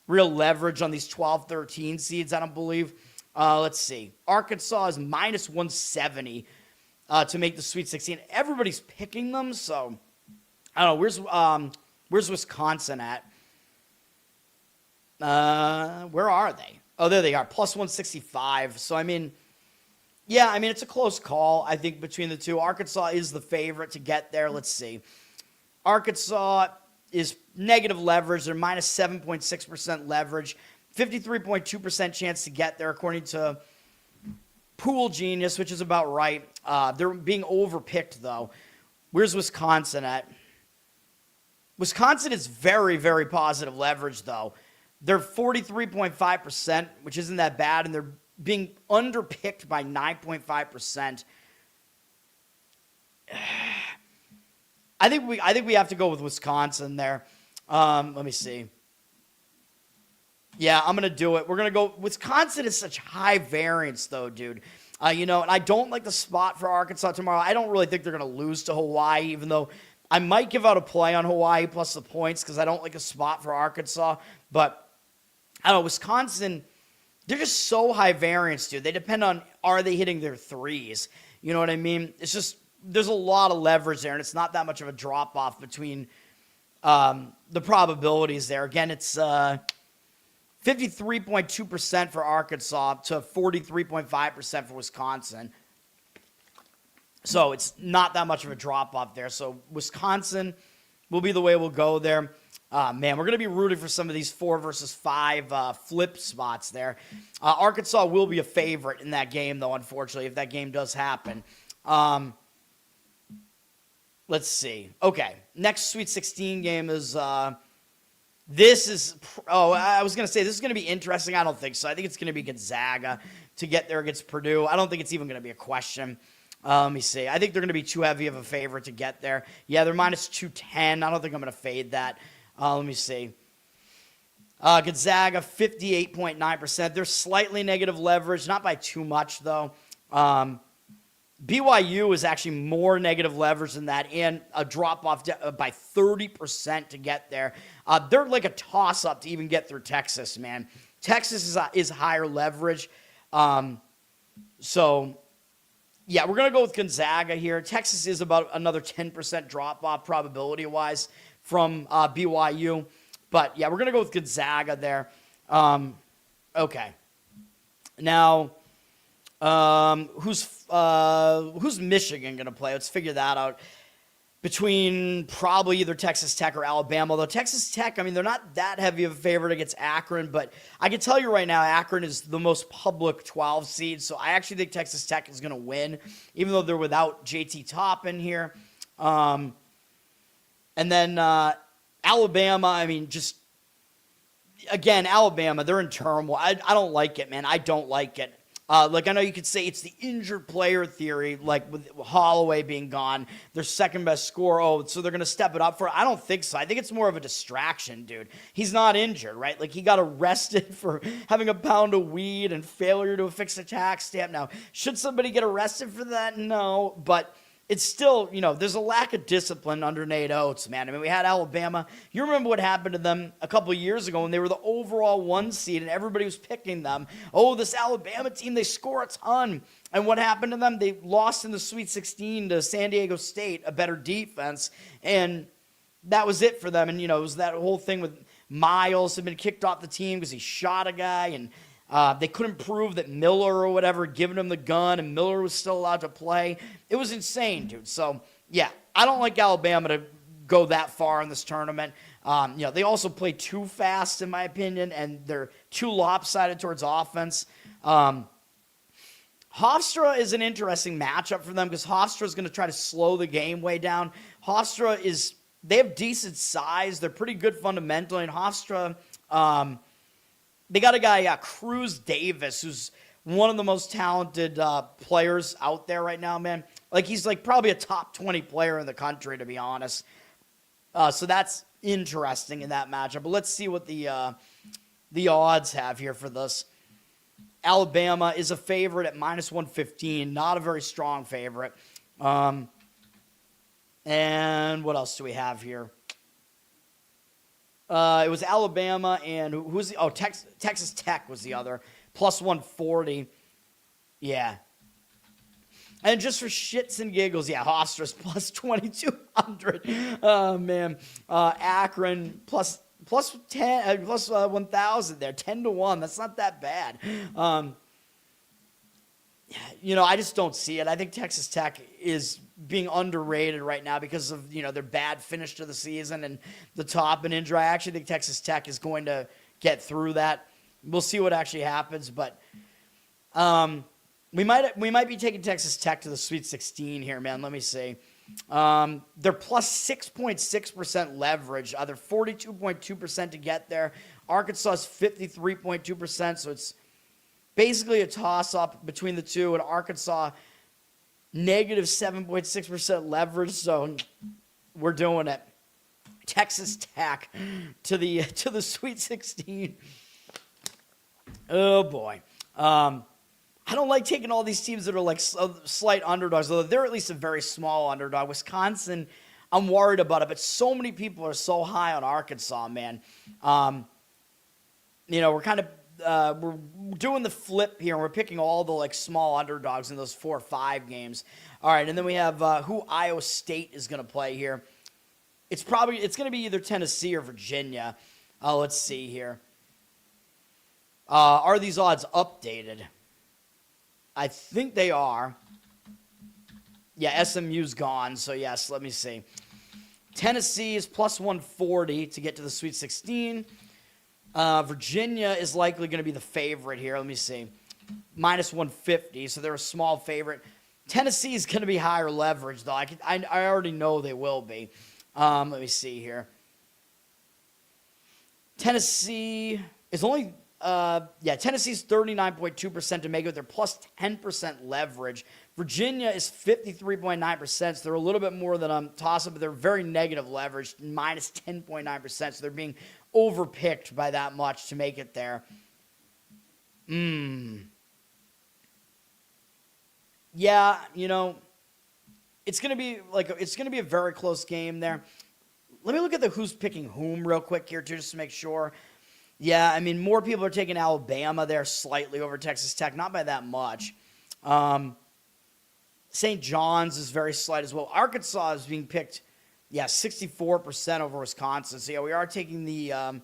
real leverage on these 12, 13 seeds, I don't believe. Let's see. Arkansas is minus 170 to make the Sweet 16. Everybody's picking them, so I don't know. Where's Wisconsin at? Where are they? Oh, there they are, plus 165. So, it's a close call, I think, between the two. Arkansas is the favorite to get there. Let's see. Arkansas, is negative leverage. They're minus 7.6% leverage, 53.2% chance to get there, according to Pool Genius, which is about right. They're being overpicked, though. Where's Wisconsin at? Wisconsin is very, very positive leverage, though. They're 43.5%, which isn't that bad, and they're being underpicked by 9.5%. I think we have to go with Wisconsin there. Let me see. Yeah, I'm going to do it. We're going to go. Wisconsin is such high variance, though, dude. And I don't like the spot for Arkansas tomorrow. I don't really think they're going to lose to Hawaii, even though I might give out a play on Hawaii plus the points because I don't like a spot for Arkansas. But, I don't know, Wisconsin, they're just so high variance, dude. They depend on, are they hitting their threes? You know what I mean? It's just, there's a lot of leverage there, and it's not that much of a drop-off between the probabilities there. Again, it's 53.2% for Arkansas to 43.5% for Wisconsin. So it's not that much of a drop-off there. So Wisconsin will be the way we'll go there. Man, we're going to be rooting for some of these 4 versus 5 flip spots there. Arkansas will be a favorite in that game, though, unfortunately, if that game does happen. Let's see. Okay, next Sweet 16 game is I was going to say this is going to be interesting. I don't think so. I think it's going to be Gonzaga to get there against Purdue. I don't think it's even going to be a question. Let me see. I think they're going to be too heavy of a favorite to get there. Yeah, they're minus 210. I don't think I'm going to fade that. Let me see. Gonzaga, 58.9%. They're slightly negative leverage, not by too much, though. BYU is actually more negative leverage than that, and a drop-off by 30% to get there. They're like a toss-up to even get through Texas, man. Texas is higher leverage. So, yeah, we're going to go with Gonzaga here. Texas is about another 10% drop-off probability-wise from BYU. But, yeah, we're going to go with Gonzaga there. Okay. Now, who's Michigan going to play? Let's figure that out. Between probably either Texas Tech or Alabama. Although Texas Tech, I mean, they're not that heavy of a favorite against Akron, but I can tell you right now, Akron is the most public 12 seed, so I actually think Texas Tech is going to win, even though they're without JT Toppin here. And then Alabama, I mean, just, again, Alabama, they're in turmoil. I don't like it, man. I don't like it. I know you could say it's the injured player theory, like with Holloway being gone, their second best scorer. So they're going to step it up for it. I don't think so. I think it's more of a distraction, dude. He's not injured, right? Like, he got arrested for having a pound of weed and failure to affix a tax stamp. Now, should somebody get arrested for that? No, but it's still, there's a lack of discipline under Nate Oates, man. I mean, we had Alabama. You remember what happened to them a couple of years ago when they were the overall 1 seed and everybody was picking them. Oh, this Alabama team, they score a ton. And what happened to them? They lost in the Sweet 16 to San Diego State, a better defense. And that was it for them. And, it was that whole thing with Miles had been kicked off the team because he shot a guy, and they couldn't prove that Miller or whatever had given him the gun, and Miller was still allowed to play. It was insane, dude. So, yeah, I don't like Alabama to go that far in this tournament. They also play too fast, in my opinion, and they're too lopsided towards offense. Hofstra is an interesting matchup for them because Hofstra is going to try to slow the game way down. They have decent size. They're pretty good fundamentally, and Hofstra, they got a guy, Cruz Davis, who's one of the most talented players out there right now, man. Like, he's like probably a top 20 player in the country, to be honest. So that's interesting in that matchup. But let's see what the odds have here for this. Alabama is a favorite at minus 115, not a very strong favorite. And what else do we have here? It was Alabama, and Texas Tech was the other, plus 140. Yeah. And just for shits and giggles, yeah, Hofstra's plus 2,200. Oh, man. Akron plus 1,000 there, 10-1. That's not that bad. I just don't see it. I think Texas Tech is being underrated right now because of, their bad finish to the season and the top and injury. I actually think Texas Tech is going to get through that. We'll see what actually happens, but we might be taking Texas Tech to the Sweet 16 here, man. Let me see. They're plus 6.6% leverage. They're 42.2% to get there. Arkansas is 53.2%, so it's basically a toss-up between the two. And Arkansas, negative 7.6% leverage, so we're doing it. Texas Tech to the Sweet 16. Oh, boy. I don't like taking all these teams that are like slight underdogs, although they're at least a very small underdog. Wisconsin, I'm worried about it, but so many people are so high on Arkansas, man. We're kind of we're doing the flip here, and we're picking all the like small underdogs in those 4 or 5 games. All right, and then we have who Iowa State is going to play here. It's going to be either Tennessee or Virginia. Let's see here. Are these odds updated? I think they are. Yeah, SMU's gone, so yes, let me see. Tennessee is plus 140 to get to the Sweet 16. Virginia is likely going to be the favorite here. Let me see. Minus 150, so they're a small favorite. Tennessee is going to be higher leverage, though. I already know they will be. Let me see here. Tennessee is only... Tennessee's 39.2% to make it. They're plus 10% leverage. Virginia is 53.9%, so they're a little bit more than a toss-up, but they're very negative leverage, minus 10.9%, so they're being overpicked by that much to make it there. Yeah, it's gonna be a very close game there. Let me look at the who's picking whom real quick here, too, just to make sure. Yeah, I mean, more people are taking Alabama there slightly over Texas Tech, not by that much. St. John's is very slight as well. Arkansas is being picked, 64% over Wisconsin. So, we are taking the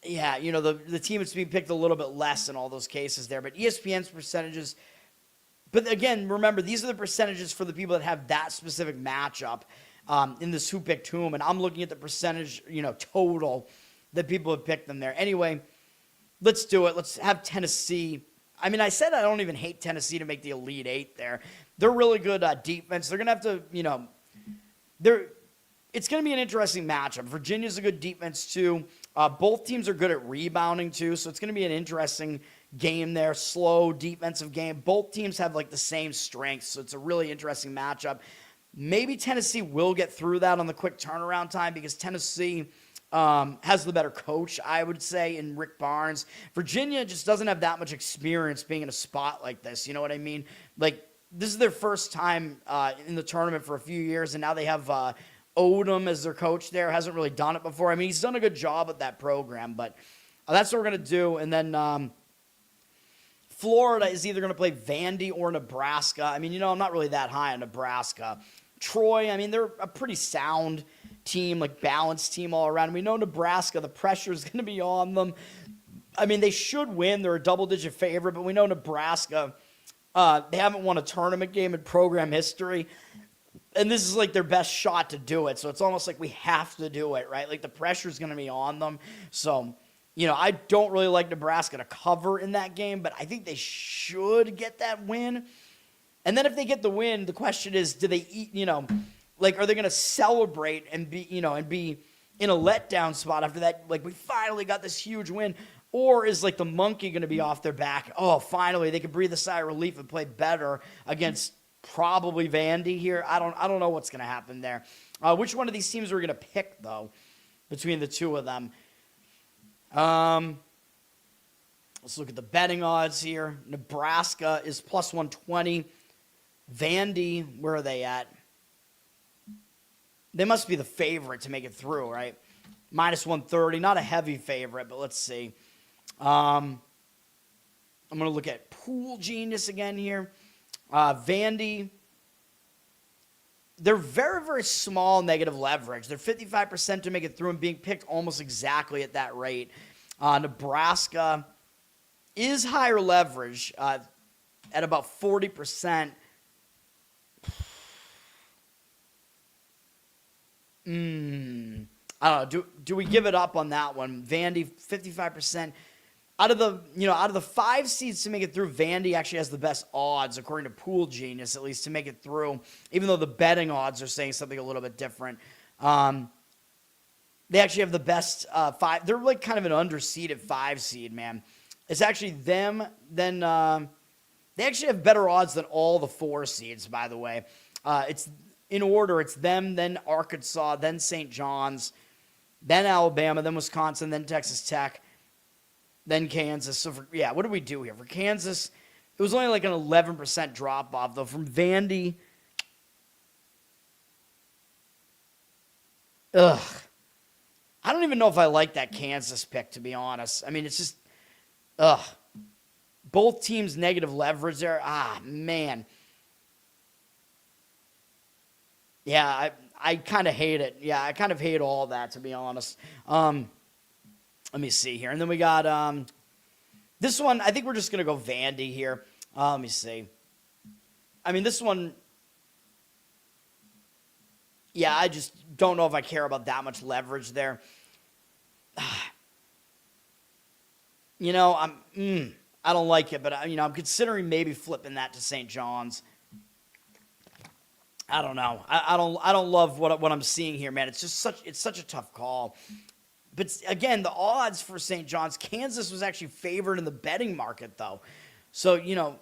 team that's being picked a little bit less in all those cases there. But ESPN's percentages, but again, remember, these are the percentages for the people that have that specific matchup in this who picked whom. And I'm looking at the percentage, total that people have picked them there. Anyway, let's do it. Let's have Tennessee. I mean, I said I don't even hate Tennessee to make the Elite Eight there. They're really good defense. They're going to have to, it's going to be an interesting matchup. Virginia's a good defense, too. Both teams are good at rebounding, too, so it's going to be an interesting game there. Slow defensive game. Both teams have, the same strengths, so it's a really interesting matchup. Maybe Tennessee will get through that on the quick turnaround time because Tennessee has the better coach, I would say, in Rick Barnes. Virginia just doesn't have that much experience being in a spot like this. You know what I mean? This is their first time in the tournament for a few years, and now they have Odom as their coach there. Hasn't really done it before. I mean, he's done a good job at that program, but that's what we're going to do. And then Florida is either going to play Vandy or Nebraska. I mean, I'm not really that high on Nebraska. Troy, I mean, they're a pretty sound team, balanced team all around. We know Nebraska, the pressure is going to be on them. I mean, they should win. They're a double-digit favorite, but we know Nebraska, they haven't won a tournament game in program history, and this is their best shot to do it. So it's almost like we have to do it, right? The pressure is going to be on them. So, I don't really like Nebraska to cover in that game, but I think they should get that win. And then if they get the win, the question is, do they eat, are they going to celebrate and be in a letdown spot after that? We finally got this huge win. Or is the monkey going to be off their back? Oh, finally, they can breathe a sigh of relief and play better against probably Vandy here. I don't know what's going to happen there. Which one of these teams are we going to pick, though, between the two of them? Let's look at the betting odds here. Nebraska is plus 120. Vandy, where are they at? They must be the favorite to make it through, right? Minus 130, not a heavy favorite, but let's see. I'm going to look at Pool Genius again here. Vandy, they're very, very small negative leverage. They're 55% to make it through and being picked almost exactly at that rate. Nebraska, is higher leverage at about 40%. I don't know. Do we give it up on that one? Vandy, 55%. Out of the 5 seeds to make it through, Vandy actually has the best odds, according to Pool Genius, at least, to make it through, even though the betting odds are saying something a little bit different. They actually have the best 5. They're like kind of an underseeded 5 seed, man. It's actually them, then they actually have better odds than all the 4 seeds, by the way. It's in order. It's them, then Arkansas, then St. John's, then Alabama, then Wisconsin, then Texas Tech, then Kansas. So, what did we do here? For Kansas, it was only like an 11% drop-off, though. From Vandy, I don't even know if I like that Kansas pick, to be honest. I mean, it's just, both teams negative leverage there. Man. Yeah, I kind of hate it. Yeah, I kind of hate all that, to be honest. Let me see here. And then we got this one. I think we're just going to go Vandy here. Let me see. I mean, this one, yeah, I just don't know if I care about that much leverage there. I don't like it, but I'm considering maybe flipping that to St. John's. I don't know. I don't love what I'm seeing here, man. It's such a tough call. But again, the odds for St. John's, Kansas was actually favored in the betting market, though. So, yeah,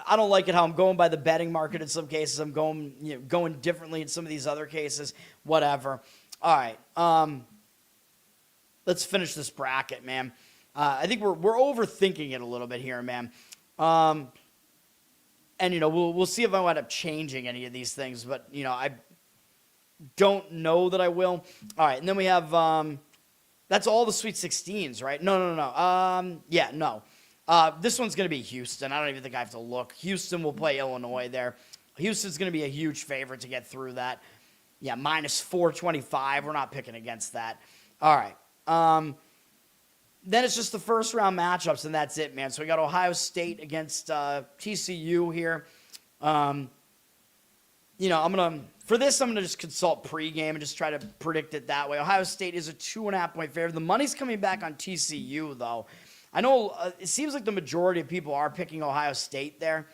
I don't like it how I'm going by the betting market in some cases. I'm going differently in some of these other cases. Whatever. All right. Let's finish this bracket, man. I think we're overthinking it a little bit here, man. And we'll see if I wind up changing any of these things, but I don't know that I will. All right, and then we have that's all the Sweet 16s, right? No. No. This one's going to be Houston. I don't even think I have to look. Houston will play Illinois there. Houston's going to be a huge favorite to get through that. Yeah, minus 425. We're not picking against that. All right. Then it's just the first round matchups, and that's it, man. So we got Ohio State against TCU here. For this, I'm gonna just consult pregame and just try to predict it that way. Ohio State is a 2.5-point favorite. The money's coming back on TCU, though. I know it seems like the majority of people are picking Ohio State there.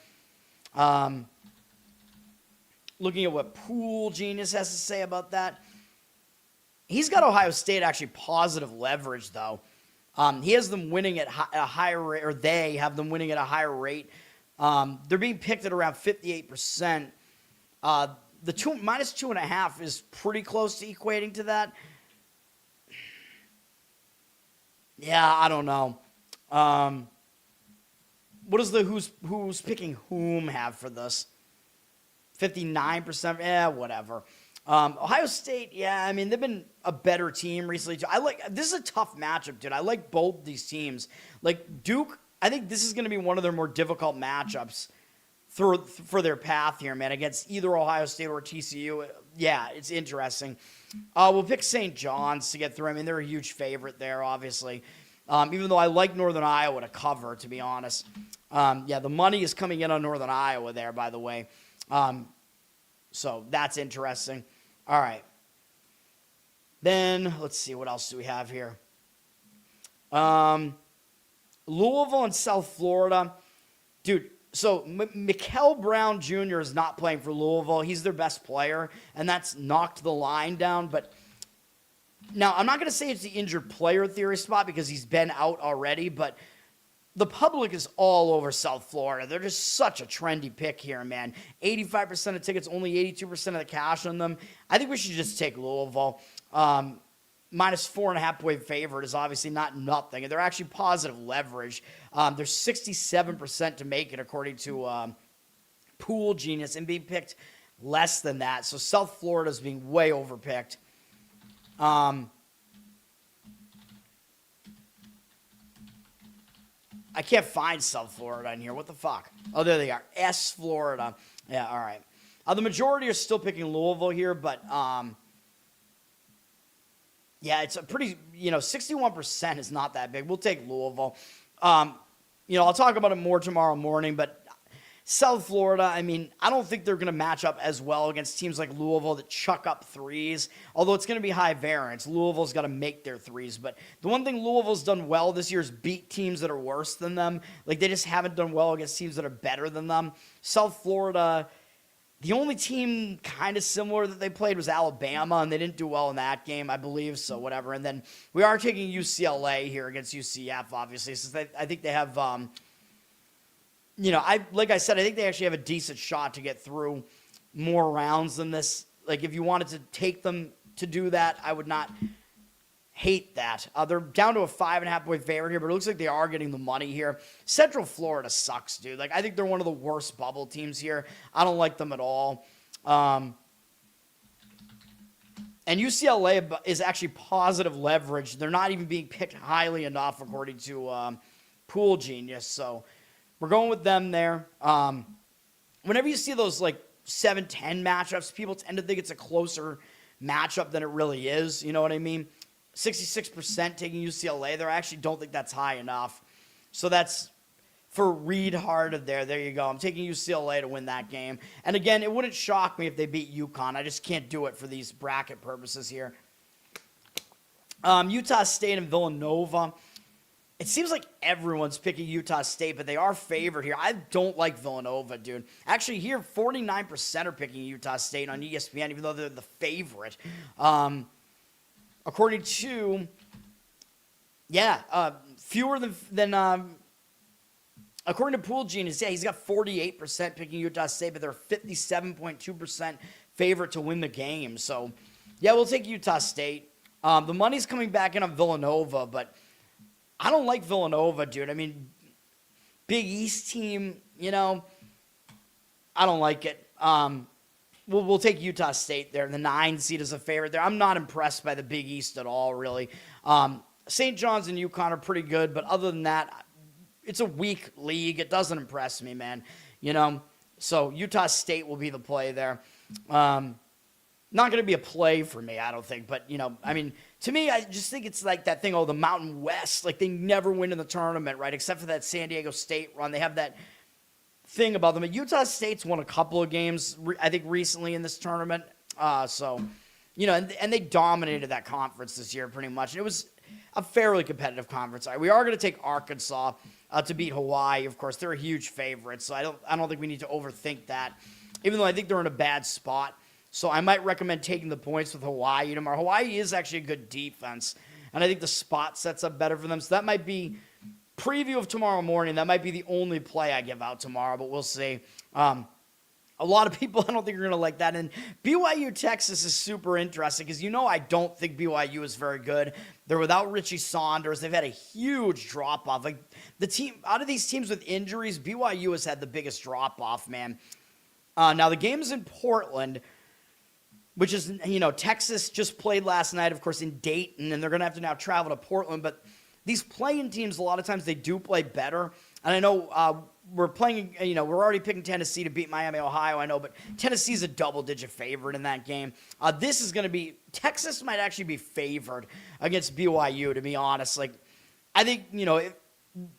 Looking at what Pool Genius has to say about that, he's got Ohio State actually positive leverage, though. He has them winning at a higher rate, or they have them winning at a higher rate. They're being picked at around 58%. The minus 2.5 is pretty close to equating to that. Yeah, I don't know. What does the who's picking whom have for this? 59%. Whatever. Ohio State, yeah, I mean, they've been a better team recently, too. This is a tough matchup, dude. I like both these teams. Like, Duke, I think this is going to be one of their more difficult matchups for their path here, man, against either Ohio State or TCU. Yeah, it's interesting. We'll pick St. John's to get through. I mean, they're a huge favorite there, obviously. Even though I like Northern Iowa to cover, to be honest. The money is coming in on Northern Iowa there, by the way. So that's interesting. All right. Then, let's see, what else do we have here? Louisville and South Florida. Dude, so Mikael Brown Jr. is not playing for Louisville. He's their best player, and that's knocked the line down. But now, I'm not going to say it's the injured player theory spot because he's been out already, but the public is all over South Florida. They're just such a trendy pick here, man. 85% of tickets, only 82% of the cash on them. I think we should just take Louisville. Minus 4.5-point favorite is obviously not nothing. And they're actually positive leverage. They're 67% to make it, according to Pool Genius, and being picked less than that. So South Florida is being way overpicked. I can't find South Florida in here. What the fuck? Oh, there they are. S Florida. Yeah, all right. The majority are still picking Louisville here, but Yeah, it's a pretty, 61% is not that big. We'll take Louisville. I'll talk about it more tomorrow morning, but South Florida, I mean, I don't think they're going to match up as well against teams like Louisville that chuck up threes, although it's going to be high variance. Louisville's got to make their threes, but the one thing Louisville's done well this year is beat teams that are worse than them. Like, they just haven't done well against teams that are better than them. South Florida, the only team kind of similar that they played was Alabama, and they didn't do well in that game, I believe, so whatever. And then we are taking UCLA here against UCF, obviously, since I think they have like I said, I think they actually have a decent shot to get through more rounds than this. Like, if you wanted to take them to do that, I would not hate that. They're down to a 5.5-point favorite here, but it looks like they are getting the money here. Central Florida sucks, dude. Like, I think they're one of the worst bubble teams here. I don't like them at all. And UCLA is actually positive leverage. They're not even being picked highly enough, according to Pool Genius, so we're going with them there. Whenever you see those, 7-10 matchups, people tend to think it's a closer matchup than it really is. You know what I mean? 66% taking UCLA there. I actually don't think that's high enough. So that's for Reed Harded there. There you go. I'm taking UCLA to win that game. And again, it wouldn't shock me if they beat UConn. I just can't do it for these bracket purposes here. Utah State and Villanova. It seems like everyone's picking Utah State, but they are favored here. I don't like Villanova, dude. Actually, here, 49% are picking Utah State on ESPN, even though they're the favorite. According to, fewer than according to Pool Genius, he's got 48% picking Utah State, but they're 57.2% favorite to win the game. So, yeah, we'll take Utah State. The money's coming back in on Villanova, but I don't like Villanova, dude. I mean, Big East team, I don't like it. We'll take Utah State there. The 9 seed is a favorite there. I'm not impressed by the Big East at all, really. St. John's and UConn are pretty good, but other than that, it's a weak league. It doesn't impress me, man. So Utah State will be the play there. Not going to be a play for me, I don't think. But, to me, I just think it's like that thing, the Mountain West. Like, they never win in the tournament, right? Except for that San Diego State run. They have that thing about them. And Utah State's won a couple of games, I think, recently in this tournament. And they dominated that conference this year pretty much. And it was a fairly competitive conference. We are going to take Arkansas to beat Hawaii. Of course, they're a huge favorite, so I don't think we need to overthink that, even though I think they're in a bad spot. So I might recommend taking the points with Hawaii tomorrow. Hawaii is actually a good defense, and I think the spot sets up better for them. So that might be preview of tomorrow morning. That might be the only play I give out tomorrow, but we'll see. A lot of people I don't think are going to like that. And BYU Texas is super interesting because I don't think BYU is very good. They're without Richie Saunders. They've had a huge drop-off. Like, the team out of these teams with injuries, BYU has had the biggest drop-off, man. Now, the game's in Portland, which is, Texas just played last night, of course, in Dayton, and they're going to have to now travel to Portland. But these play-in teams, a lot of times, they do play better. And I know we're playing, we're already picking Tennessee to beat Miami, Ohio, I know, but Tennessee's a double-digit favorite in that game. This is going to be, Texas might actually be favored against BYU, to be honest. Like, I think,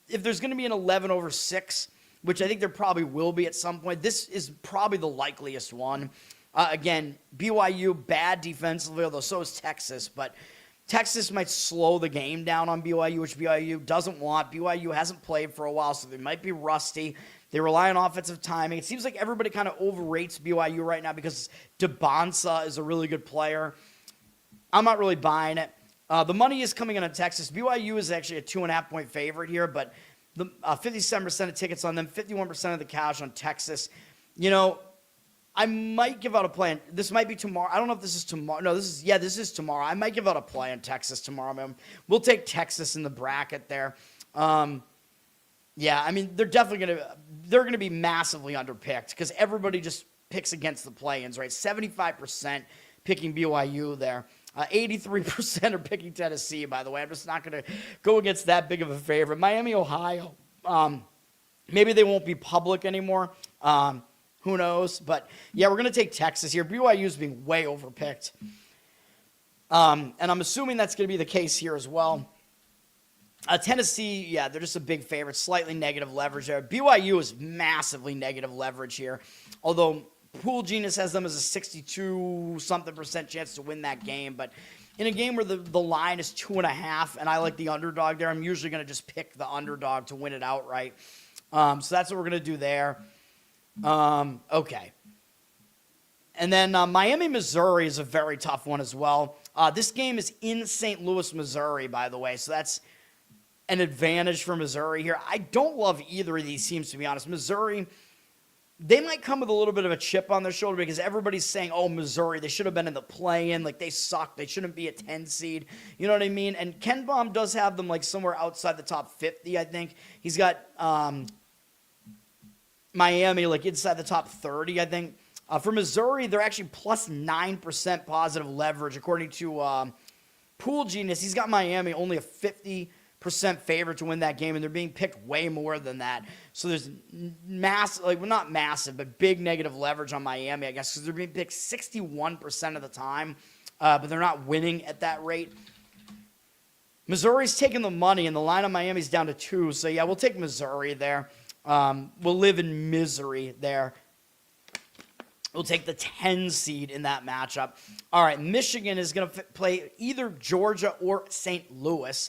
if there's going to be an 11/6, which I think there probably will be at some point, this is probably the likeliest one. Again, BYU, bad defensively, although so is Texas, but Texas might slow the game down on BYU, which BYU doesn't want. BYU hasn't played for a while, so they might be rusty. They rely on offensive timing. It seems like everybody kind of overrates BYU right now because DeBonsa is a really good player. I'm not really buying it. The money is coming in on Texas. BYU is actually a 2.5-point favorite here, but the 57% of tickets on them, 51% of the cash on Texas. I might give out a play. This might be tomorrow. I don't know if this is tomorrow. No, this is tomorrow. I might give out a play in Texas tomorrow, man. We'll take Texas in the bracket there. They're definitely they're gonna be massively underpicked because everybody just picks against the play-ins, right? 75% picking BYU there. 83% are picking Tennessee, by the way. I'm just not going to go against that big of a favorite. Miami, Ohio, maybe they won't be public anymore. Who knows? But, yeah, we're going to take Texas here. BYU is being way overpicked. And I'm assuming that's going to be the case here as well. Tennessee, yeah, they're just a big favorite. Slightly negative leverage there. BYU is massively negative leverage here. Although Pool Genius has them as a 62-something% chance to win that game. But in a game where the line is 2.5 and I like the underdog there, I'm usually going to just pick the underdog to win it outright. So that's what we're going to do there. Okay. And then Miami, Missouri is a very tough one as well. This game is in St. Louis, Missouri, by the way. So that's an advantage for Missouri here. I don't love either of these teams, to be honest. Missouri, they might come with a little bit of a chip on their shoulder because everybody's saying, oh, Missouri, they should have been in the play-in. Like, they suck. They shouldn't be a 10 seed. You know what I mean? And Ken Baum does have them, like, somewhere outside the top 50, I think. He's got Miami, like, inside the top 30, I think. For Missouri, they're actually plus 9% positive leverage, according to Pool Genius. He's got Miami only a 50% favorite to win that game, and they're being picked way more than that. So there's massive, like, well, not massive, but big negative leverage on Miami, I guess, because they're being picked 61% of the time, but they're not winning at that rate. Missouri's taking the money, and the line on Miami's down to 2. So, yeah, we'll take Missouri there. We'll live in misery there. We'll take the 10 seed in that matchup. All right, Michigan is going to play either Georgia or St. Louis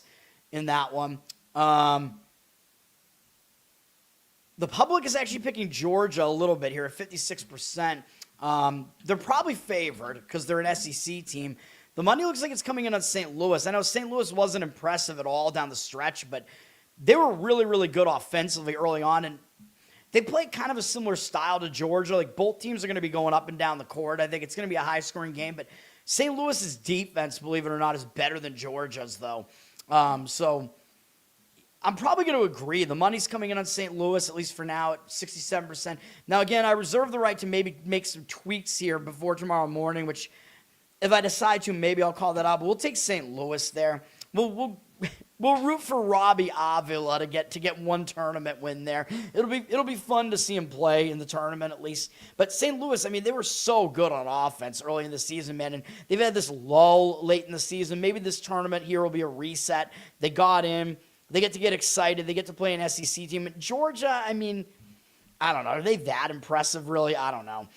in that one. The public is actually picking Georgia a little bit here at 56%. They're probably favored because they're an SEC team. The money looks like it's coming in on St. Louis. I know St. Louis wasn't impressive at all down the stretch, but they were really, really good offensively early on, and they play kind of a similar style to Georgia. Like, both teams are going to be going up and down the court. I think it's going to be a high-scoring game. But St. Louis's defense, believe it or not, is better than Georgia's, though. So I'm probably going to agree. The money's coming in on St. Louis, at least for now, at 67%. Now, again, I reserve the right to maybe make some tweaks here before tomorrow morning, which if I decide to, maybe I'll call that out. But we'll take St. Louis there. We'll root for Robbie Avila to get one tournament win there. It'll be fun to see him play in the tournament at least. But St. Louis, I mean, they were so good on offense early in the season, man, and they've had this lull late in the season. Maybe this tournament here will be a reset. They got in. They get to get excited. They get to play an SEC team. Georgia, I mean, I don't know. Are they that impressive, really? I don't know.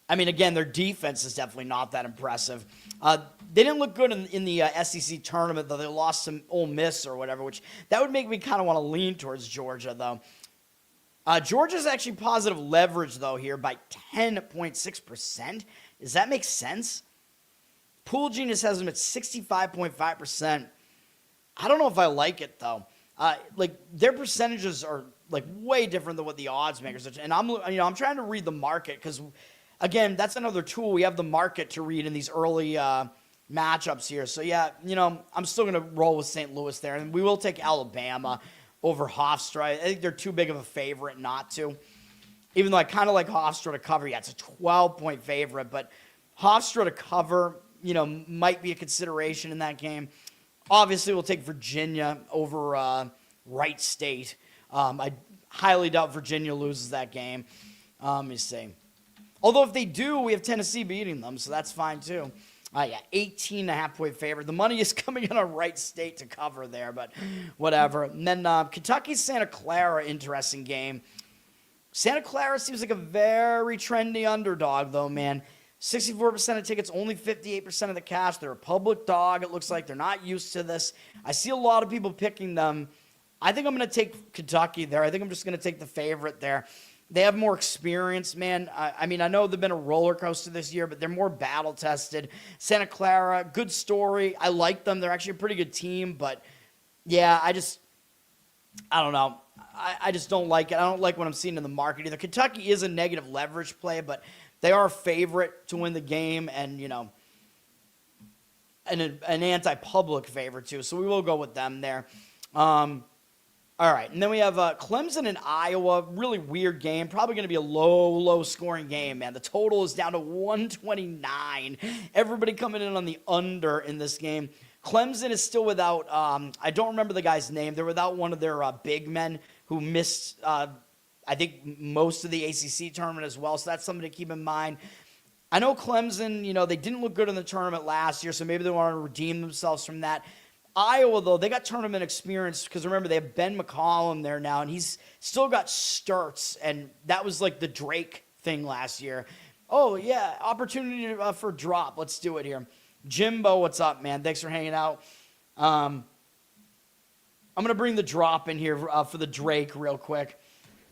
I mean, again, their defense is definitely not that impressive. They didn't look good in the SEC tournament, though. They lost some Ole Miss or whatever, which that would make me kind of want to lean towards Georgia, though. Georgia's actually positive leverage, though, here by 10.6%. Does that make sense? Pool Genius has them at 65.5%. I don't know if I like it, though. Like, their percentages are, like, way different than what the odds makers are. And I'm trying to read the market because, again, that's another tool. We have the market to read in these early matchups here. So, yeah, I'm still going to roll with St. Louis there. And we will take Alabama over Hofstra. I think they're too big of a favorite not to. Even though I kind of like Hofstra to cover. Yeah, it's a 12-point favorite. But Hofstra to cover, might be a consideration in that game. Obviously, we'll take Virginia over Wright State. I highly doubt Virginia loses that game. Let me see. Although if they do, we have Tennessee beating them, so that's fine too. 18.5-point favorite. The money is coming in on Wright State to cover there, but whatever. And then Kentucky-Santa Clara, interesting game. Santa Clara seems like a very trendy underdog, though, man. 64% of tickets, only 58% of the cash. They're a public dog, it looks like. They're not used to this. I see a lot of people picking them. I think I'm going to take Kentucky there. I think I'm just going to take the favorite there. They have more experience, man. I mean, I know they've been a roller coaster this year, but they're more battle-tested. Santa Clara, good story. I like them. They're actually a pretty good team, but, yeah, I don't know. I just don't like it. I don't like what I'm seeing in the market either. Kentucky is a negative leverage play, but they are a favorite to win the game and, an anti-public favorite too. So we will go with them there. All right, and then we have Clemson and Iowa. Really weird game. Probably going to be a low-scoring game, man. The total is down to 129. Everybody coming in on the under in this game. Clemson is still without, I don't remember the guy's name. They're without one of their big men who missed, I think, most of the ACC tournament as well. So that's something to keep in mind. I know Clemson, they didn't look good in the tournament last year, so maybe they want to redeem themselves from that. Iowa, though, they got tournament experience because remember, they have Ben McCollum there now, and he's still got starts, and that was like the Drake thing last year. Oh, yeah, opportunity for drop. Let's do it here. Jimbo, what's up, man? Thanks for hanging out. I'm going to bring the drop in here for the Drake real quick.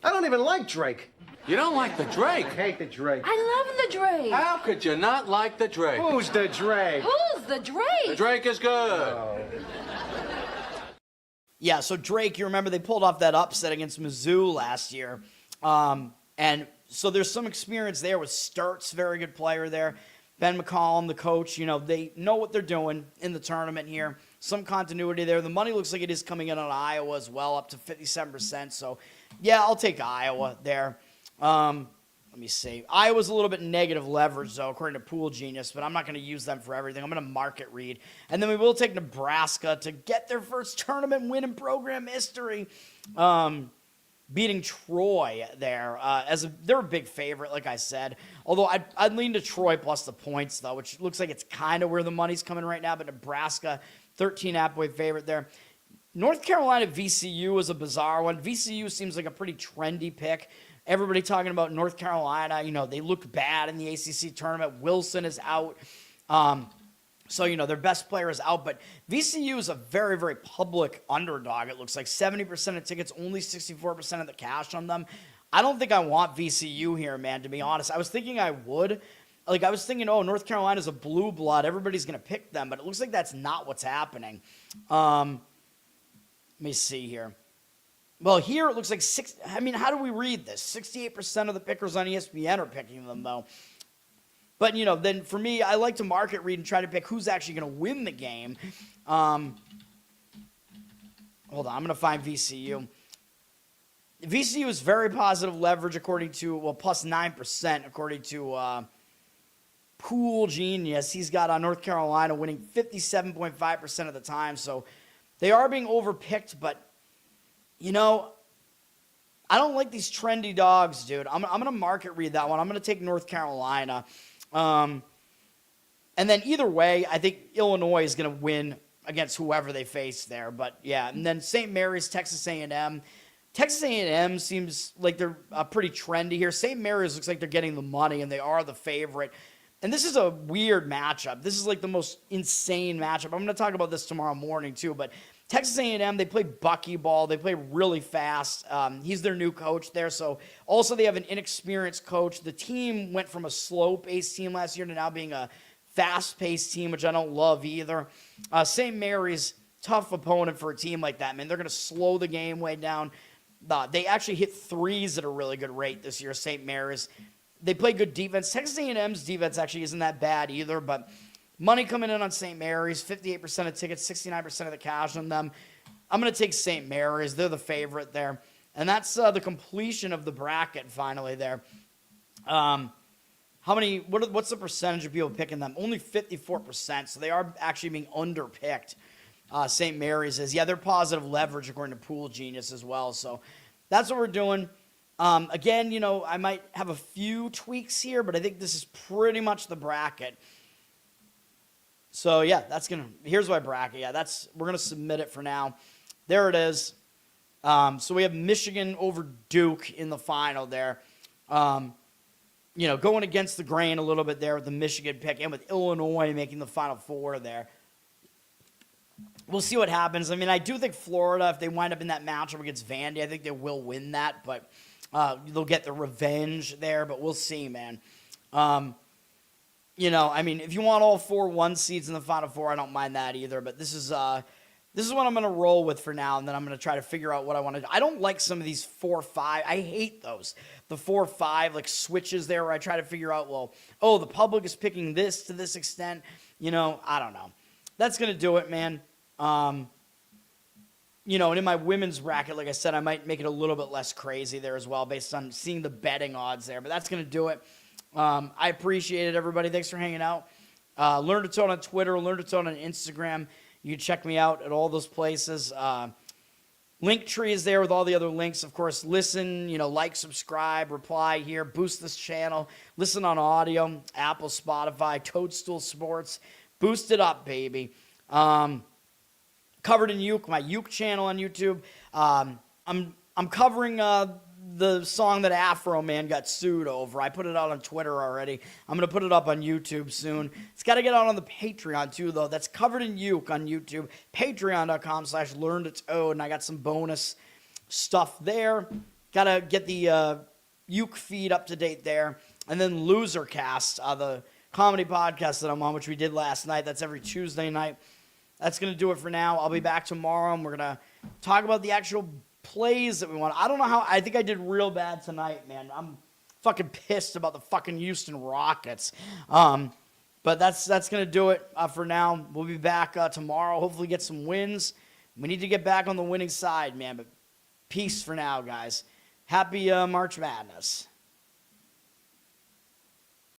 I don't even like Drake. You don't like the Drake? I hate the Drake. I love the Drake. How could you not like the Drake? Who's the Drake? Who's the Drake? The Drake is good. Oh. Yeah, so Drake, you remember they pulled off that upset against Mizzou last year. And so there's some experience there with Sturtz, very good player there. Ben McCollum, the coach, they know what they're doing in the tournament here. Some continuity there. The money looks like it is coming in on Iowa as well, up to 57%. So, yeah, I'll take Iowa there. Let me see. Iowa's a little bit negative leverage, though, according to Pool Genius, but I'm not going to use them for everything. I'm going to market read. And then we will take Nebraska to get their first tournament win in program history, beating Troy there. They're a big favorite, like I said. Although I'd lean to Troy plus the points, though, which looks like it's kind of where the money's coming right now. But Nebraska, 13.5-point favorite there. North Carolina VCU is a bizarre one. VCU seems like a pretty trendy pick. Everybody talking about North Carolina, they look bad in the ACC tournament. Wilson is out. So, their best player is out. But VCU is a very, very public underdog. It looks like 70% of tickets, only 64% of the cash on them. I don't think I want VCU here, man, to be honest. I was thinking I would. I was thinking, North Carolina's a blue blood. Everybody's going to pick them. But it looks like that's not what's happening. Let me see here. Well, here it looks like how do we read this? 68% of the pickers on ESPN are picking them, though. But, then for me, I like to market read and try to pick who's actually going to win the game. Hold on, I'm going to find VCU. VCU is very positive leverage according to, plus 9% according to Pool Genius. He's got North Carolina winning 57.5% of the time. So they are being overpicked, but I don't like these trendy dogs, dude. I'm going to market read that one. I'm going to take North Carolina. And then either way, I think Illinois is going to win against whoever they face there. But, yeah, and then St. Mary's, Texas A&M. Texas A&M seems like they're pretty trendy here. St. Mary's looks like they're getting the money, and they are the favorite. And this is a weird matchup. This is like the most insane matchup. I'm going to talk about this tomorrow morning, too. But Texas A&M, they play buckyball. They play really fast. He's their new coach there. So also they have an inexperienced coach. The team went from a slow-paced team last year to now being a fast-paced team, which I don't love either. St. Mary's, tough opponent for a team like that, man. They're going to slow the game way down. They actually hit threes at a really good rate this year, St. Mary's. They play good defense. Texas A&M's defense actually isn't that bad either, but money coming in on St. Mary's, 58% of tickets, 69% of the cash on them. I'm going to take St. Mary's. They're the favorite there. And that's the completion of the bracket finally there. What's the percentage of people picking them? Only 54%, so they are actually being underpicked. St. Mary's is. Yeah, they're positive leverage according to Pool Genius as well. So that's what we're doing. Again, I might have a few tweaks here, but I think this is pretty much the bracket. So, yeah, here's my bracket. Yeah, we're going to submit it for now. There it is. So we have Michigan over Duke in the final there. Going against the grain a little bit there with the Michigan pick and with Illinois making the Final Four there. We'll see what happens. I mean, I do think Florida, if they wind up in that matchup against Vandy, I think they will win that, but they'll get the revenge there, but we'll see, man. If you want all 4 1 seeds in the Final Four, I don't mind that either, but this is what I'm going to roll with for now, and then I'm going to try to figure out what I want to do. I don't like some of these 4-5. I hate those. The 4-5, switches there where I try to figure out, the public is picking this to this extent. I don't know. That's going to do it, man. And in my women's bracket, like I said, I might make it a little bit less crazy there as well based on seeing the betting odds there. But that's going to do it. I appreciate it, everybody. Thanks for hanging out. Learn to Tone on Twitter. Learn to Tone on Instagram. You can check me out at all those places. Link tree is there with all the other links. Of course, listen, like, subscribe, reply here, boost this channel. Listen on audio, Apple, Spotify, Toadstool Sports. Boost it up, baby. Covered in Uke, my Uke channel on YouTube. I'm covering the song that Afro Man got sued over. I put it out on Twitter already. I'm going to put it up on YouTube soon. It's got to get out on the Patreon too, though. That's Covered in Uke on YouTube. Patreon.com/LearnToToad. And I got some bonus stuff there. Got to get the Uke feed up to date there. And then Losercast, the comedy podcast that I'm on, which we did last night. That's every Tuesday night. That's going to do it for now. I'll be back tomorrow, and we're going to talk about the actual plays that we want. I don't know how. I think I did real bad tonight, man. I'm fucking pissed about the fucking Houston Rockets. But that's going to do it for now. We'll be back tomorrow. Hopefully get some wins. We need to get back on the winning side, man. But peace for now, guys. Happy March Madness.